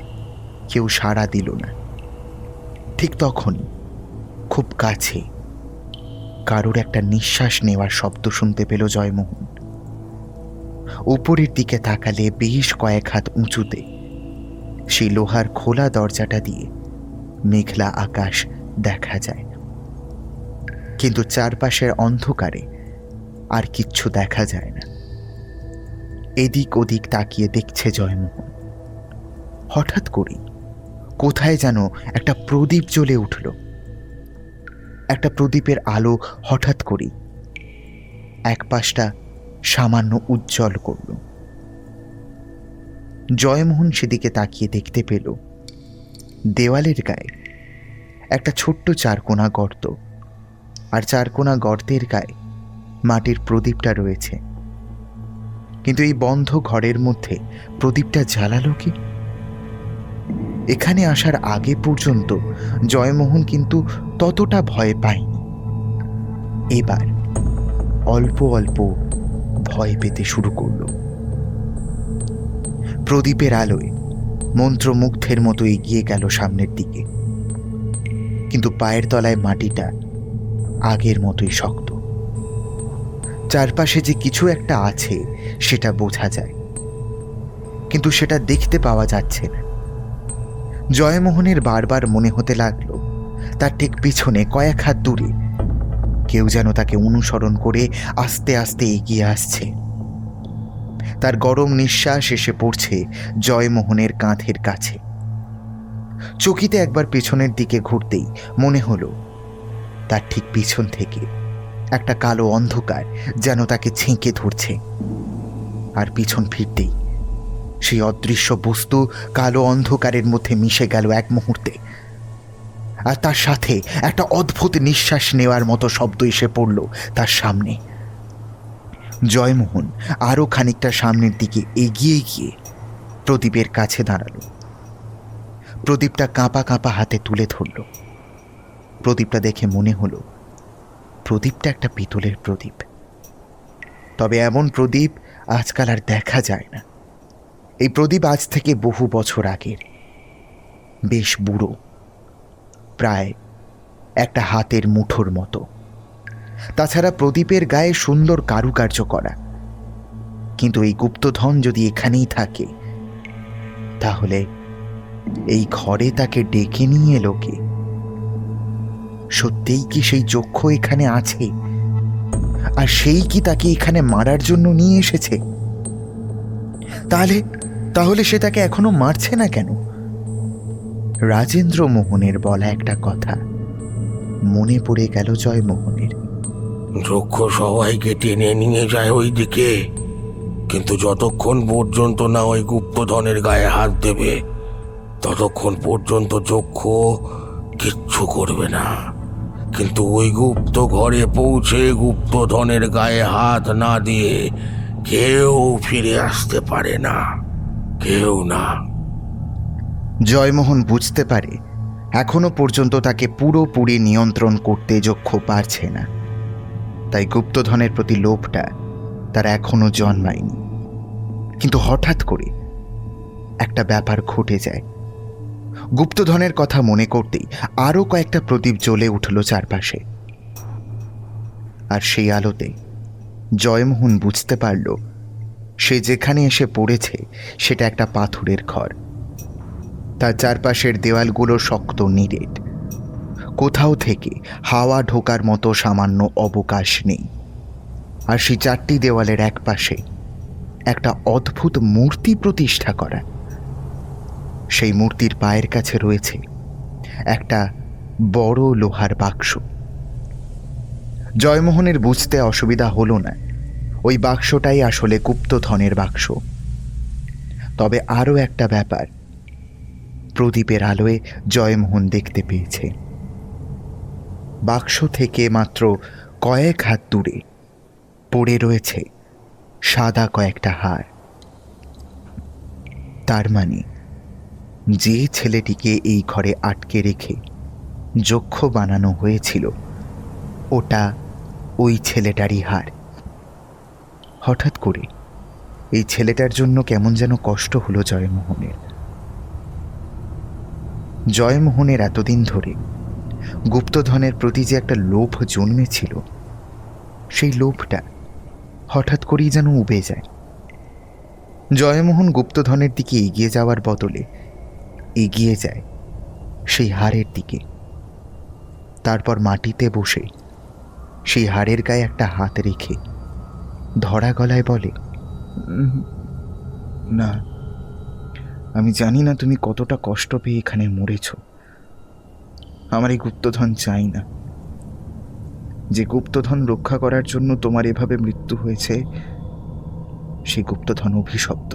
কেউ সাড়া দিল না। ঠিক তখনই খুব কাছে কারোর একটা নিঃশ্বাস নেওয়ার শব্দ শুনতে পেল জয়মোহন। উপরের দিকে তাকালে বেশ কয়েক হাত উঁচুতে সেই লোহার খোলা দরজাটা দিয়ে মেঘলা আকাশ দেখা যায়, কিন্তু চারপাশের অন্ধকারে আর কিচ্ছু দেখা যায় না। এদিক ওদিক তাকিয়ে দেখছে জয়মোহন। হঠাৎ করে কোথায় যেন একটা প্রদীপ জ্বলে উঠল। একটা প্রদীপের আলো হঠাৎ করে এক পাশটা সামান্য উজ্জ্বল করল। জয়মোহন সেদিকে তাকিয়ে দেখতে পেল দেওয়ালের গায়ে একটা ছোট্ট চারকোনা গর্ত, আর চারকোনা গর্তের গায়ে মাটির প্রদীপটা রয়েছে। কিন্তু এই বন্ধ ঘরের মধ্যে প্রদীপটা জ্বালালো কি? এখানে আসার আগে পর্যন্ত জয়মোহন কিন্তু ততটা ভয় পায়নি। এবার অল্প অল্প ভয় পেতে শুরু করল। প্রদীপের আলোয় মন্ত্রমুগ্ধের মতো এগিয়ে গেল সামনের দিকে, কিন্তু পায়ের তলায় মাটিটা আগের মতোই শক্ত। চারপাশে যে কিছু একটা আছে সেটা বোঝা যায়, কিন্তু সেটা দেখতে পাওয়া যাচ্ছে না। জয়মোহনের বারবার মনে হতে লাগলো তার ঠিক পিছনে কয়েক হাত দূরে কেউ যেন তাকে অনুসরণ করে আস্তে আস্তে এগিয়ে আসছে। তার গরম নিঃশ্বাস এসে পড়ছে জয়মোহনের কাঁধের কাছে। চকিতে একবার পেছনের দিকে ঘুরতেই মনে হলো তার ঠিক পিছন থেকে একটা কালো অন্ধকার যেন তাকে ছেঁকে ধরছে। আর পিছন ফিরতেই সেই অদৃশ্য বস্তু কালো অন্ধকারের মধ্যে মিশে গেল এক মুহূর্তে। আর তার সাথে একটা অদ্ভুত নিঃশ্বাস নেওয়ার মতো শব্দ এসে পড়ল তার সামনে। জয়মোহন আরও খানিকটা সামনের দিকে এগিয়ে গিয়ে প্রদীপের কাছে দাঁড়ালো। প্রদীপটা কাঁপা কাঁপা হাতে তুলে ধরল। প্রদীপটা দেখে মনে হলো প্রদীপটা একটা পিতলের প্রদীপ। তবে এমন প্রদীপ আজকাল আর দেখা যায় না। এই প্রদীপ আজ থেকে বহু বছর আগের, বেশ বুড়ো, প্রায় একটা হাতের মুঠোর মতো। তাছাড়া প্রদীপের গায়ে সুন্দর কারুকার্য করা। কিন্তু এই গুপ্তধন যদি এখানেই থাকে, তাহলে এই ঘরে তাকে ডেকে নিয়ে এলো কে? সত্যিই কি সেই যক্ষ এখানে আছে, আর সেই কি তাকে এখানে মারার জন্য নিয়ে এসেছে? তাহলে সে তাকে এখনো মারছে না কেন? রাজেন্দ্র মোহনের বলা একটা কথা মনে পড়ে গেল জয়মোহনের। যক্ষ সবাইকে টেনে নিয়ে যায় ওই দিকে, কিন্তু যতক্ষণ পর্যন্ত না ওই গুপ্তধনের গায়ে হাত দেবে ততক্ষণ পর্যন্ত যক্ষ কিচ্ছু করবে না। কিন্তু ওই গুপ্ত ঘরে পৌঁছে গুপ্তধনের গায়ে হাত না দিয়ে কেউ ফিরে আসতে পারে না, কেউ না। জয়মোহন বুঝতে পারে এখনো পর্যন্ত তাকে পুরোপুরি নিয়ন্ত্রণ করতে যক্ষ পারছে না। তাই গুপ্তধনের প্রতি লোভটা তার এখনো জন্মায়নি। কিন্তু হঠাৎ করে একটা ব্যাপার ঘটে যায়। গুপ্তধনের কথা মনে করতেই আরও কয়েকটা প্রদীপ জ্বলে উঠল চারপাশে। আর সেই আলোতে জয়মোহন বুঝতে পারল সে যেখানে এসে পড়েছে সেটা একটা পাথরের ঘর। তার চারপাশের দেওয়ালগুলো শক্ত নিরেট, কোথাও থেকে হাওয়া ঢোকার মতো সামান্য অবকাশ নেই। আর সেই চারটি দেওয়ালের এক পাশে একটা অদ্ভুত মূর্তি প্রতিষ্ঠা করা। সেই মূর্তির পায়ের কাছে রয়েছে একটা বড় লোহার বাক্স। জয়মোহনের বুঝতে অসুবিধা হলো না ওই বাক্সটাই আসলে গুপ্তধনের বাক্স। তবে আরও একটা ব্যাপার প্রদীপের আলোয় জয়মোহন দেখতে পেয়েছে। বাক্স থেকে মাত্র কয়েক হাত দূরে পড়ে রয়েছে সাদা কয়েকটা হার। তার মানে যে ছেলেটিকে এই ঘরে আটকে রেখে যক্ষ বানানো হয়েছিল ওটা ওই ছেলেটারই হার। হঠাৎ করে এই ছেলেটার জন্য কেমন যেন কষ্ট হলো জয়মোহনের। জয়মোহনের এতদিন ধরে গুপ্তধনের প্রতি যে একটা লোভ জন্মেছিল, সেই লোভটা হঠাৎ করেই যেন উবে যায়। জয়মোহন গুপ্তধনের দিকে এগিয়ে যাওয়ার বদলে এগিয়ে যায় সেই হাড়ের দিকে। তারপর মাটিতে বসে সেই হাড়ের গায়ে একটা হাত রেখে ধরা গলায় বলে, না, আমি জানি না তুমি কতটা কষ্ট পেয়ে এখানে মরেছ। আমার এই গুপ্তধন চাই না। যে গুপ্তধন রক্ষা করার জন্য তোমার এভাবে মৃত্যু হয়েছে, সেই গুপ্তধন অভিশপ্ত।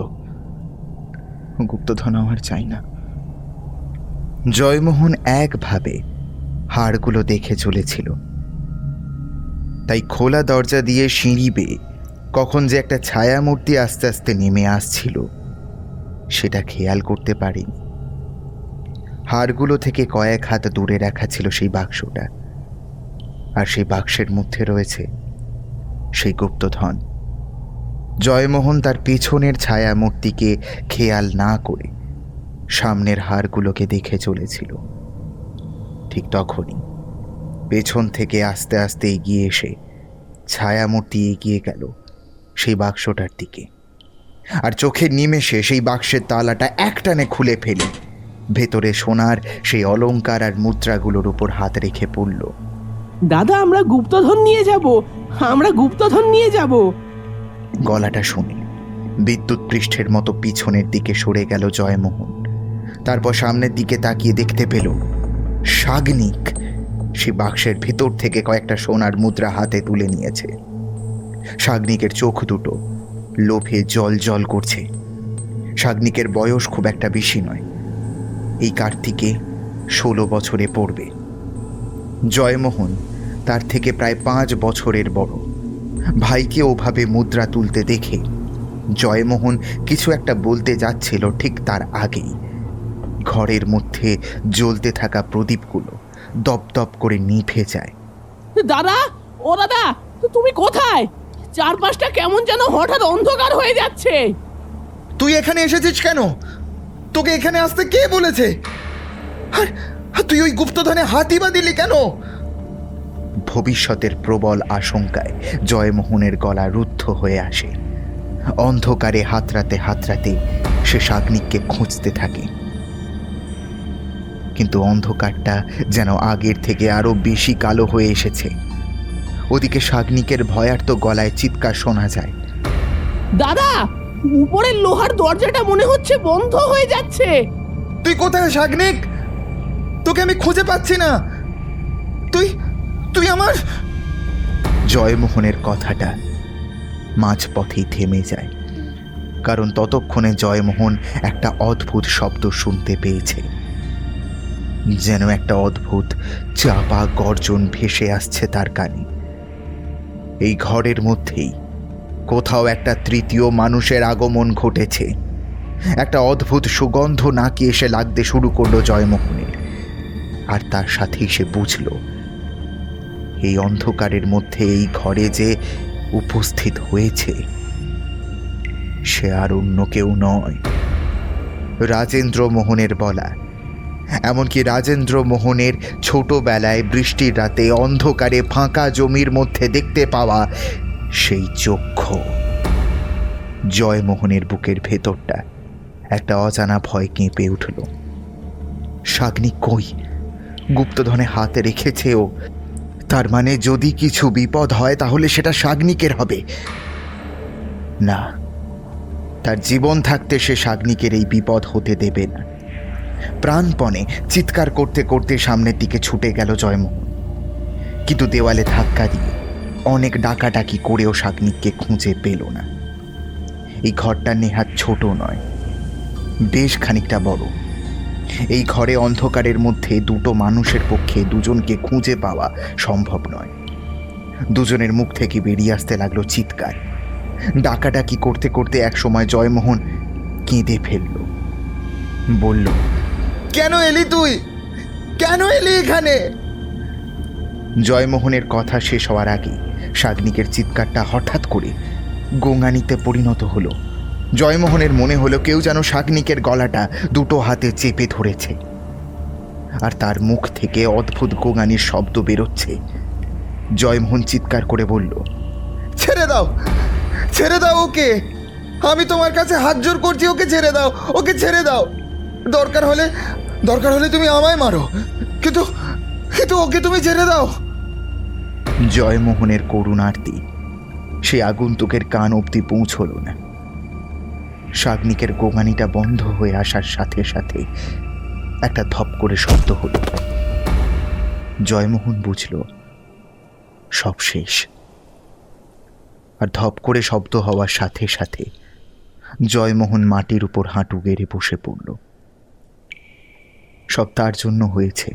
গুপ্তধন আমার চাই না। জয়মোহন একভাবে হাড়গুলো দেখে চলেছিল। তাই খোলা দরজা দিয়ে সিঁড়ি বেয়ে কখন যে একটা ছায়ামূর্তি আস্তে আস্তে নেমে আসছিল সেটা খেয়াল করতে পারেনি। হাড়গুলো থেকে কয়েক হাত দূরে রাখা ছিল সেই বাক্সটা, আর সেই বাক্সের মধ্যে রয়েছে সেই গুপ্তধন। জয়মোহন তার পেছনের ছায়ামূর্তিকে খেয়াল না করে সামনের হাড়গুলোকে দেখে চলেছিল। ঠিক তখনই পেছন থেকে আস্তে আস্তে এগিয়ে এসে ছায়ামূর্তি এগিয়ে গেল সেই বাক্সটার দিকে, আর চোখের নিমেষে সেই বাক্সের তালাটা একটানে খুলে ফেলে ভেতরে সোনার সেই অলংকার আর মুদ্রাগুলোর উপর হাত রেখে পড়ল। দাদা, আমরা গুপ্তধন নিয়ে যাব, আমরা গুপ্তধন নিয়ে যাব। গলাটা শুনে বিদ্যুৎ পৃষ্ঠের মতো পিছনের দিকে সরে গেল জয়মোহন। তারপর সামনের দিকে তাকিয়ে দেখতে পেল শাগনিক সে বাক্সের ভেতর থেকে কয়েকটা সোনার মুদ্রা হাতে তুলে নিয়েছে। শাগনিকের চোখ দুটো লোভে জল জল করছে। শাগনিকের বয়স খুব একটা বেশি নয়, এই কার্তিকে 16 বছরে পড়বে। জয়মোহন তার থেকে প্রায় 5 বছরের বড়। ভাইকে ওভাবে মুদ্রা তুলতে দেখে জয়মোহন কিছু একটা বলতে যাচ্ছিল, ঠিক তার আগেই ঘরের মধ্যে জ্বলতে থাকা প্রদীপগুলো দপদপ করে নিভে যায়। দাদা, ও দাদা, তুমি কোথায়? চারপাশটা কেমন যেন হঠাৎ অন্ধকার হয়ে যাচ্ছে। তুই এখানে এসেছিস কেন? তোকে এখানে আসতে কে বলেছে? আর তুই ওই গুপ্তধনে হাতই বা দিলি কেন? ভবিষ্যতের প্রবল আশঙ্কায় জয়মোহনের গলা রুদ্ধ হয়ে আসে। অন্ধকারে হাতড়াতে হাতড়াতে সে শাগনিককে খুঁজতে থাকে, কিন্তু অন্ধকারটা যেন আগের থেকে আরো বেশি কালো হয়ে এসেছে। ওদিকে শাগনিকের ভয়ার্ত গলায় চিৎকার শোনা যায়। দাদা, উপরের লোহার দরজাটা মনে হচ্ছে বন্ধ হয়ে যাচ্ছে। তুই কোথায় শাগনিক? তোকে আমি খুঁজে পাচ্ছি না। তুই তুই আমার... জয়মোহনের কথাটা মাঝপথেই থেমে যায়, কারণ ততক্ষণে জয়মোহন একটা অদ্ভুত শব্দ শুনতে পেয়েছে। যেন একটা অদ্ভুত চাপা গর্জন ভেসে আসছে তার কানে। এই ঘরের মধ্যেই কোথাও একটা তৃতীয় মানুষের আগমন ঘটেছে। একটা অদ্ভুত সুগন্ধ নাকে এসে লাগতে শুরু করলো জয়মোহনের, আর তার সাথেই সে বুঝল এই অন্ধকারের মধ্যে এই ঘরে যে উপস্থিত হয়েছে সে আর অন্য কেউ নয়, রাজেন্দ্র মোহনের বলা। এমনকি রাজেন্দ্র মোহনের ছোটবেলায় বৃষ্টির রাতে অন্ধকারে ফাঁকা জমির মধ্যে দেখতে পাওয়া সেই চক্ষু। জয়মোহনের বুকের ভেতরটা একটা অজানা ভয় কেঁপে উঠল। শাগনিক কই? গুপ্তধনে হাতে রেখেছে ও। তার মানে যদি কিছু বিপদ হয় তাহলে সেটা শাগনিকের হবে। না, তার জীবন থাকতে সে শাগনিকের এই বিপদ হতে দেবে না। প্রাণপণে চিৎকার করতে করতে সামনের দিকে ছুটে গেল জয়মোহন, কিন্তু দেওয়ালে ধাক্কা দিয়ে অনেক ডাকাডাকি করেও শাগনিককে খুঁজে পেল না। এই ঘরটা নেহাত ছোট নয়, বেশ খানিকটা বড়। এই ঘরে অন্ধকারের মধ্যে দুটো মানুষের পক্ষে দুজনকে খুঁজে পাওয়া সম্ভব নয়। দুজনের মুখ থেকে বেরিয়ে আসতে লাগলো চিৎকার। ডাকাডাকি করতে করতে একসময় জয়মোহন কেঁদে ফেলল, বলল, কেন এলি তুই? কেন এলি এখানে? জয়মোহনের কথা শেষ হওয়ার আগে শাগনিকের চিৎকারটা হঠাৎ করে গোঙানিতে পরিণত হলো। জয়মোহনের মনে হলো কেউ যেন শাগনিকের গলাটা দুটো হাতে চেপে ধরেছে, আর তার মুখ থেকে অদ্ভুত গোঙানির শব্দ বেরোচ্ছে। জয়মোহন চিৎকার করে বলল, ছেড়ে দাও, ছেড়ে দাও ওকে। আমি তোমার কাছে হাত জোর করছি, ওকে ছেড়ে দাও, ওকে ছেড়ে দাও। দরকার হলে তুমি আমায় মারো, কিন্তু ওকে তুমি ছেড়ে দাও। জয়মোহনের করুণার্তি সে আগন্তুকের কান অবধি পৌঁছল না। শাগনিকের গোঙানিটা বন্ধ হয়ে আসার সাথে সাথে একটা ধপ করে শব্দ হলো। জয়মোহন বুঝল সব শেষ। আর ধপ করে শব্দ হওয়ার সাথে সাথে জয়মোহন মাটির উপর হাঁটু গেড়ে বসে পড়ল। সব তার জন্য হয়েছে।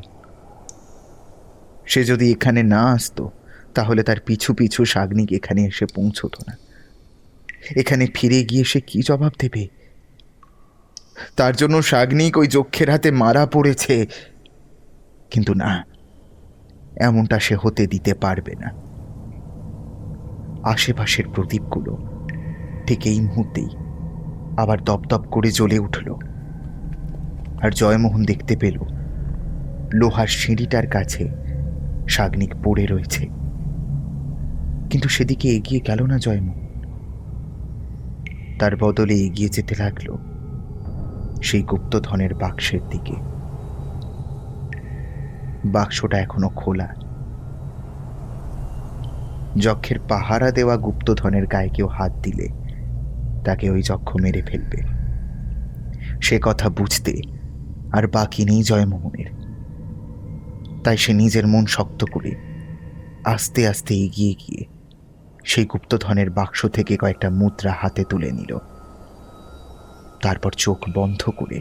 সে যদি এখানে না আসতো তাহলে তার পিছু পিছু শাগনিক এখানে এসে পৌঁছতো না। এখানে ফিরে গিয়ে সে কি জবাব দেবে? তার জন্য শাগনিক ওই যক্ষের হাতে মারা পড়েছে, কিন্তু না, এমনটা সে হতে দিতে পারবে না। আশেপাশের প্রদীপগুলো ঠিক এই মুহূর্তেই আবার দপদপ করে জ্বলে উঠল, আর জয়মোহন দেখতে পেল লোহার সিঁড়িটার কাছে শাগনিক পড়ে রয়েছে। কিন্তু সেদিকে এগিয়ে গেল না জয়মোহন, তার বদলে এগিয়ে যেতে লাগলো সেই গুপ্তধনের বাক্সের দিকে। বাক্সটা এখনো খোলা। যক্ষের পাহারা দেওয়া গুপ্তধনের গায়ে কেউ হাত দিলে তাকে ওই যক্ষ মেরে ফেলবে, সে কথা বুঝতে আর বাকি নেই জয়মোহনের। তাই সে নিজের মন শক্ত করে আস্তে আস্তে এগিয়ে গিয়ে সেই গুপ্তধনের বাক্স থেকে কয়েকটা মুদ্রা হাতে তুলে নিল। তারপর চোখ বন্ধ করে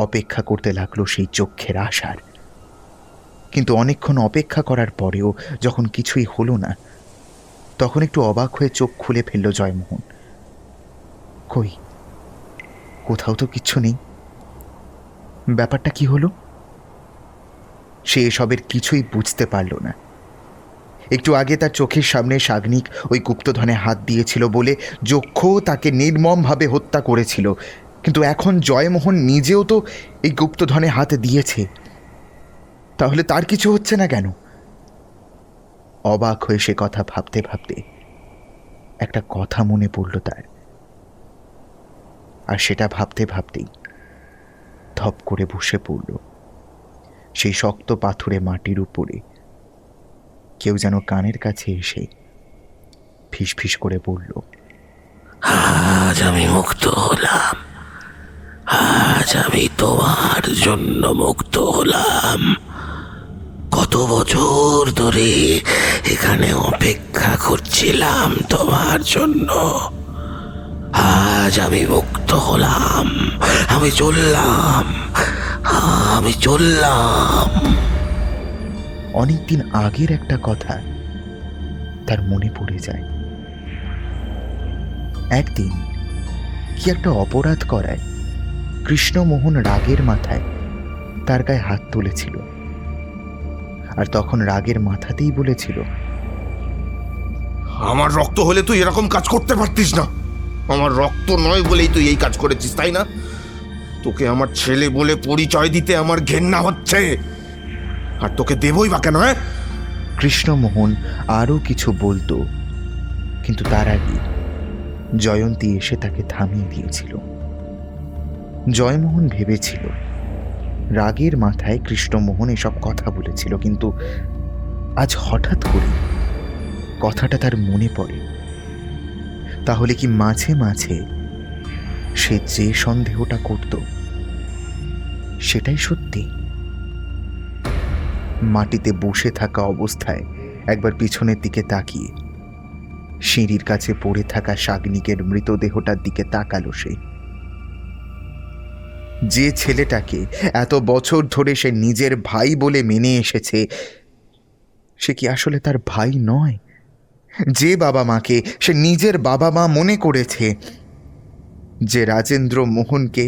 অপেক্ষা করতে লাগলো সেই চক্ষের আশার। কিন্তু অনেকক্ষণ অপেক্ষা করার পরেও যখন কিছুই হলো না, তখন একটু অবাক হয়ে চোখ খুলে ফেলল জয়মোহন। কই, কোথাও তো কিচ্ছু নেই। ব্যাপারটা কি হলো? সে এসবের কিছুই বুঝতে পারল না। একটু আগে তার চোখের সামনে শাগনিক ওই গুপ্তধনে হাত দিয়েছিল বলে যক্ষ তাকে নির্মমভাবে হত্যা করেছিল, কিন্তু এখন জয়মোহন নিজেও তো এই গুপ্তধনে হাত দিয়েছে। তাহলে তার কিছু হচ্ছে না কেন? অবাক হয়ে সে কথা ভাবতে ভাবতে একটা কথা মনে পড়ল তার, আর সেটা ভাবতে ভাবতেই ধপ করে বসে পড়ল সেই শক্ত পাথুরে মাটির উপরে। কেউ যেন কানের কাছে এসে ফিস ফিস করে বলল, আজ আমি মুক্ত হলাম, আজ আমি তোমার জন্য মুক্ত হলাম। কত বছর ধরে এখানে অপেক্ষা করছিলাম তোমার জন্য। আজ আমি মুক্ত হলাম, আমি চললাম, আমি চললাম। অনেকদিন আগের একটা কথা তার মনে পড়ে যায়। একদিন কি একটা অপরাধ করায় কৃষ্ণমোহন রাগের মাথায় তার গায়ে হাত তুলেছিল, আর তখন রাগের মাথাতেই বলেছিল, আমার রক্ত হলে তুই এরকম কাজ করতে পারতিস না। আমার রক্ত নয় বলেই তুই এই কাজ করেছিস, তাই না? তোকে আমার ছেলে বলে পরিচয় দিতে আমার ঘেন্না হচ্ছে, আর তোকে দেবই বা কেন? হ্যাঁ, কৃষ্ণমোহন আরও কিছু বলতো, কিন্তু তার আগে জয়ন্তী এসে তাকে থামিয়ে দিয়েছিল। জয়মোহন ভেবেছিল রাগের মাথায় কৃষ্ণমোহন এসব কথা বলেছিল, কিন্তু আজ হঠাৎ করে কথাটা তার মনে পড়ে। তাহলে কি মাঝে মাঝে সে যে সন্দেহটা করত সেটাই সত্যি? মাটিতে বসে থাকা অবস্থায় একবার পিছনের দিকে তাকিয়ে সিঁড়ির কাছে পড়ে থাকা শাগনিকের মৃতদেহটার দিকে তাকালো সে। যে ছেলেটাকে এত বছর ধরে সে নিজের ভাই বলে মেনে এসেছে, সে কি আসলে তার ভাই নয়? যে বাবা মাকে সে নিজের বাবা মা মনে করেছে, যে রাজেন্দ্র মোহনকে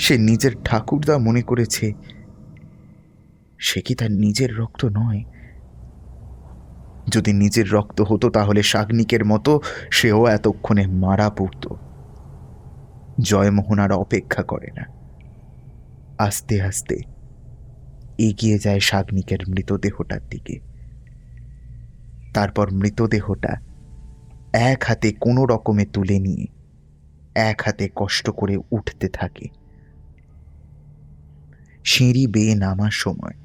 সে নিজের ঠাকুরদা মনে করেছে, সে কি তার নিজের রক্ত নয়? যদি নিজের রক্ত হতো তাহলে শাগনিকের মতো সেও এতক্ষণে মারা পড়ত। জয়মোহন আর অপেক্ষা করে না, আস্তে আস্তে এগিয়ে যায় শাগনিকের মৃতদেহটার দিকে। তারপর মৃতদেহটা এক হাতে কোনো রকমে তুলে নিয়ে এক হাতে কষ্ট করে উঠতে থাকে। সিঁড়ি বেয়ে নামার সময়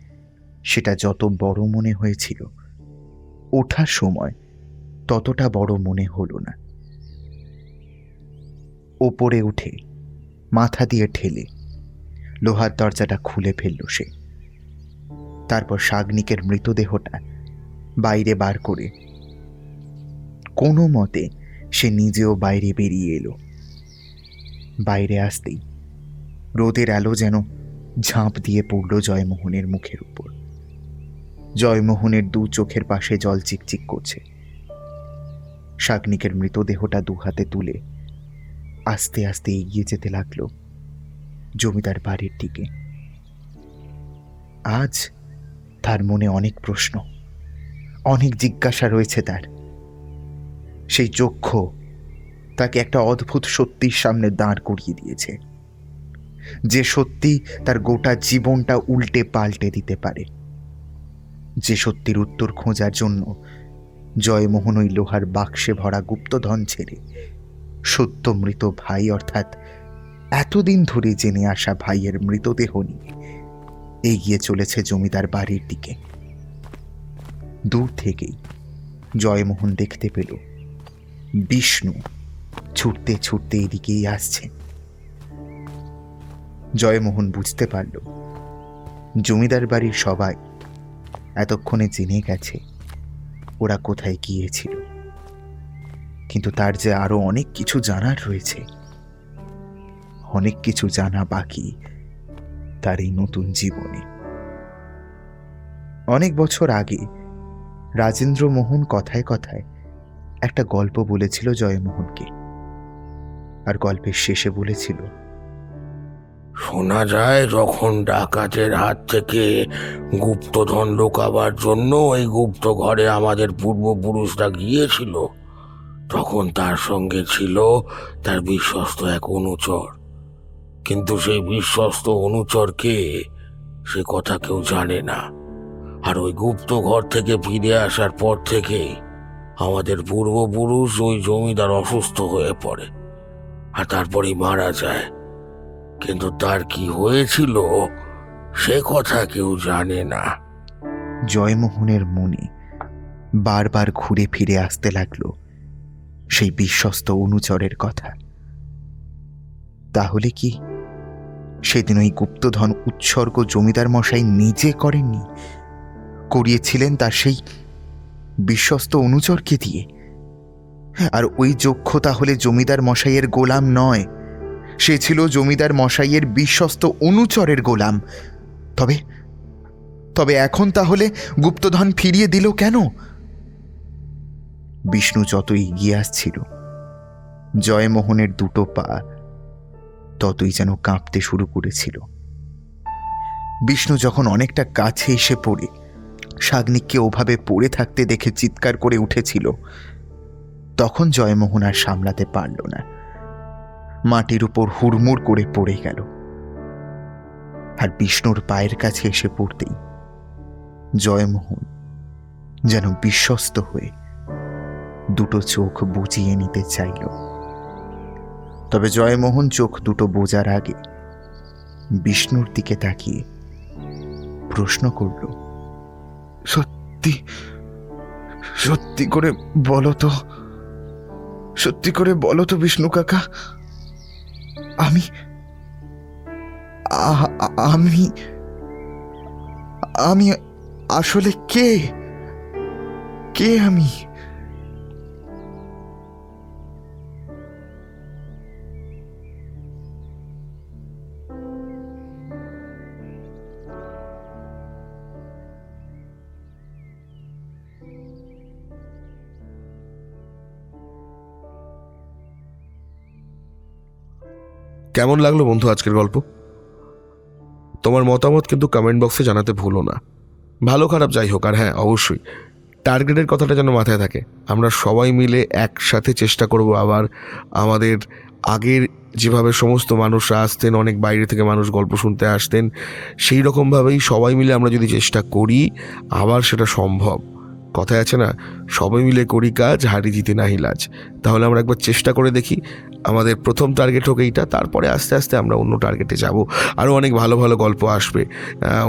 সেটা যত বড় মনে হয়েছিল, ওঠার সময় ততটা বড় মনে হলো না। ওপরে উঠে মাথা দিয়ে ঠেলে লোহার দরজাটা খুলে ফেলল সে। তারপর শাগনিকের মৃতদেহটা বাইরে বার করে কোনো মতে সে নিজেও বাইরে বেরিয়ে এলো। বাইরে আসতেই রোদের আলো যেন ঝাঁপ দিয়ে পড়ল জয়মোহনের মুখের উপর। জয়মোহনের দু চোখের পাশে জল চিকচিক করছে। শাগনিকের মৃতদেহটা দু হাতে তুলে আস্তে আস্তে এগিয়ে যেতে লাগলো জমিদার বাড়ির দিকে। আজ তার মনে অনেক প্রশ্ন, অনেক জিজ্ঞাসা রয়েছে তার। সেই চক্ষ তাকে একটা অদ্ভুত সত্যির সামনে দাঁড় করিয়ে দিয়েছে, যে সত্যি তার গোটা জীবনটা উল্টে পাল্টে দিতে পারে। যে সত্যির উত্তর খোঁজার জন্য জয়মোহন ওই লোহার বাক্সে ভরা গুপ্তধন ছেড়ে সত্য মৃত ভাই, অর্থাৎ এতদিন ধরে জেনে আসা ভাইয়ের মৃতদেহ নিয়ে এগিয়ে চলেছে জমিদার বাড়ির দিকে। দূর থেকেই জয়মোহন দেখতে পেল বিষ্ণু ছুটতে ছুটতে এদিকেই আসছে। জয়মোহন বুঝতে পারল জমিদার বাড়ির সবাই এতক্ষণে জেনে গেছে ওরা কোথায় গিয়েছিল, কিন্তু তার যে আরো অনেক কিছু জানার রয়েছে, অনেক কিছু জানা বাকি তার এই নতুন জীবনে। অনেক বছর আগে রাজেন্দ্র মোহন কথায় কথায় একটা গল্প বলেছিল জয়মোহনকে, আর গল্পের শেষে বলেছিল, শোনা যায় যখন ডাকাতের হাত থেকে গুপ্তধন লুকাবার জন্য ওই গুপ্ত ঘরে আমাদের পূর্বপুরুষরা গিয়েছিল, তখন তার সঙ্গে ছিল তার বিশ্বস্ত এক অনুচর। কিন্তু সেই বিশ্বস্ত অনুচরকে সে কথা কেউ জানে না। আর ওই গুপ্ত ঘর থেকে ফিরে আসার পর থেকেই আমাদের পূর্বপুরুষ ওই জমিদার অসুস্থ হয়ে পড়ে, আর তারপরেই মারা যায়। কিন্তু তার কি হয়েছিল সে কথা কেউ জানে না। জয়মোহনের মনে বারবার ঘুরে ফিরে আসতে লাগলো সেই বিশ্বস্ত অনুচরের কথা। তাহলে কি সেদিন ওই গুপ্তধন উৎসর্গ জমিদার মশাই নিজে করেননি, করিয়েছিলেন তার সেই বিশ্বস্ত অনুচরকে দিয়ে? আর ওই যক্ষ তাহলে জমিদার মশাইয়ের গোলাম নয়, সে ছিল জমিদার মশাইয়ের বিশ্বস্ত অনুচরের গোলাম। তবে তবে এখন তাহলে গুপ্তধন ফিরিয়ে দিল কেন? বিষ্ণু যত এগিয়ে আসছিল, জয়মোহনের দুটো পা ততই যেন কাঁপতে শুরু করেছিল। বিষ্ণু যখন অনেকটা কাছে এসে পড়ে শাগনিককে ওভাবে পড়ে থাকতে দেখে চিৎকার করে উঠেছিল, তখন জয়মোহন আর সামলাতে পারল না, মাটির উপর হুড়মুড় করে পড়ে গেল। আর বিষ্ণুর পায়ের কাছে এসে পড়তেই জয়মোহন যেন বিশ্বস্ত হয়ে দুটো চোখ বুজিয়ে নিতে চাইল। তবে জয়মোহন চোখ দুটো বোঝার আগে বিষ্ণুর দিকে তাকিয়ে প্রশ্ন করল, সত্যি সত্যি করে বলো তো, সত্যি করে বলো তো বিষ্ণু কাকা, আমি আমি আমি আসলে কে কে আমি? কেমন লাগলো বন্ধু আজকের গল্প? তোমার মতামত কিন্তু কমেন্ট বক্সে জানাতে ভুলো না, ভালো খারাপ যাই হোক। আর হ্যাঁ, অবশ্যই টার্গেটের কথাটা যেন মাথায় থাকে। আমরা সবাই মিলে একসাথে চেষ্টা করব আবার আমাদের আগের যেভাবে সমস্ত মানুষরা আসতেন, অনেক বাইরে থেকে মানুষ গল্প শুনতে আসতেন, সেই রকমভাবেই সবাই মিলে আমরা যদি চেষ্টা করি আবার সেটা সম্ভব। কথায় আছে না, সবাই মিলে করি কাজ, হারি জিতে নাহি লাজ। তাহলে আমরা একবার চেষ্টা করে দেখি। আমাদের প্রথম টার্গেট হোক এইটা, তারপরে আস্তে আস্তে আমরা অন্য টার্গেটে যাব। আরও অনেক ভালো ভালো গল্প আসবে।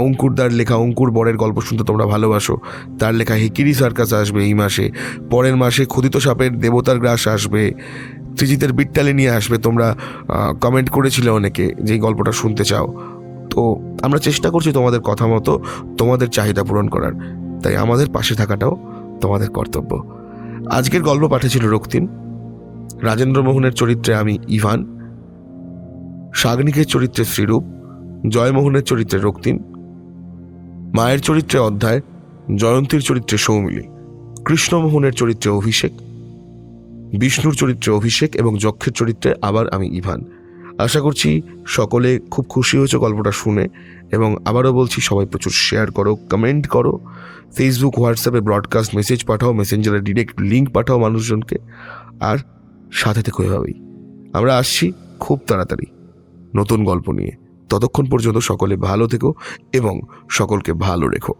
অঙ্কুরদার লেখা অঙ্কুর বরের গল্প শুনতে তোমরা ভালোবাসো, তার লেখা হিকিরি সার্কাস আসবে এই মাসে। পরের মাসে ক্ষুদিত সাপের দেবতার গ্রাস আসবে। ত্রিজিতের বিট্টালে নিয়ে আসবে। তোমরা কমেন্ট করেছিলে অনেকে যে গল্পটা শুনতে চাও। তো আমরা চেষ্টা করছি তোমাদের কথা মতো তোমাদের চাহিদা পূরণ করার, তাই আমাদের পাশে থাকাটাও তোমাদের কর্তব্য। আজকের গল্প পাঠিয়েছিল রক্তিম। রাজেন্দ্রমোহনের চরিত্রে আমি ইভান, শাগনিকের চরিত্রে শ্রীরূপ, জয়মোহনের চরিত্রে রক্তিম, মায়ের চরিত্রে অধ্যায়, জয়ন্তীর চরিত্রে সৌমিলি, কৃষ্ণমোহনের চরিত্রে অভিষেক, বিষ্ণুর চরিত্রে অভিষেক এবং যক্ষের চরিত্রে আবার আমি ইভান। আশা করছি সকলে খুব খুশি হয়েছে গল্পটা শুনে। এবং আবারও বলছি, সবাই প্রচুর শেয়ার করো, কমেন্ট করো, ফেসবুক হোয়াটসঅ্যাপে ব্রডকাস্ট মেসেজ পাঠাও, মেসেঞ্জারে ডিরেক্ট লিঙ্ক পাঠাও মানুষজনকে। আর সাথে থেকে এভাবেই আমরা আসছি খুব তাড়াতাড়ি নতুন গল্প নিয়ে। ততক্ষণ পর্যন্ত সকলে ভালো থেকো এবং সকলকে ভালো রেখো।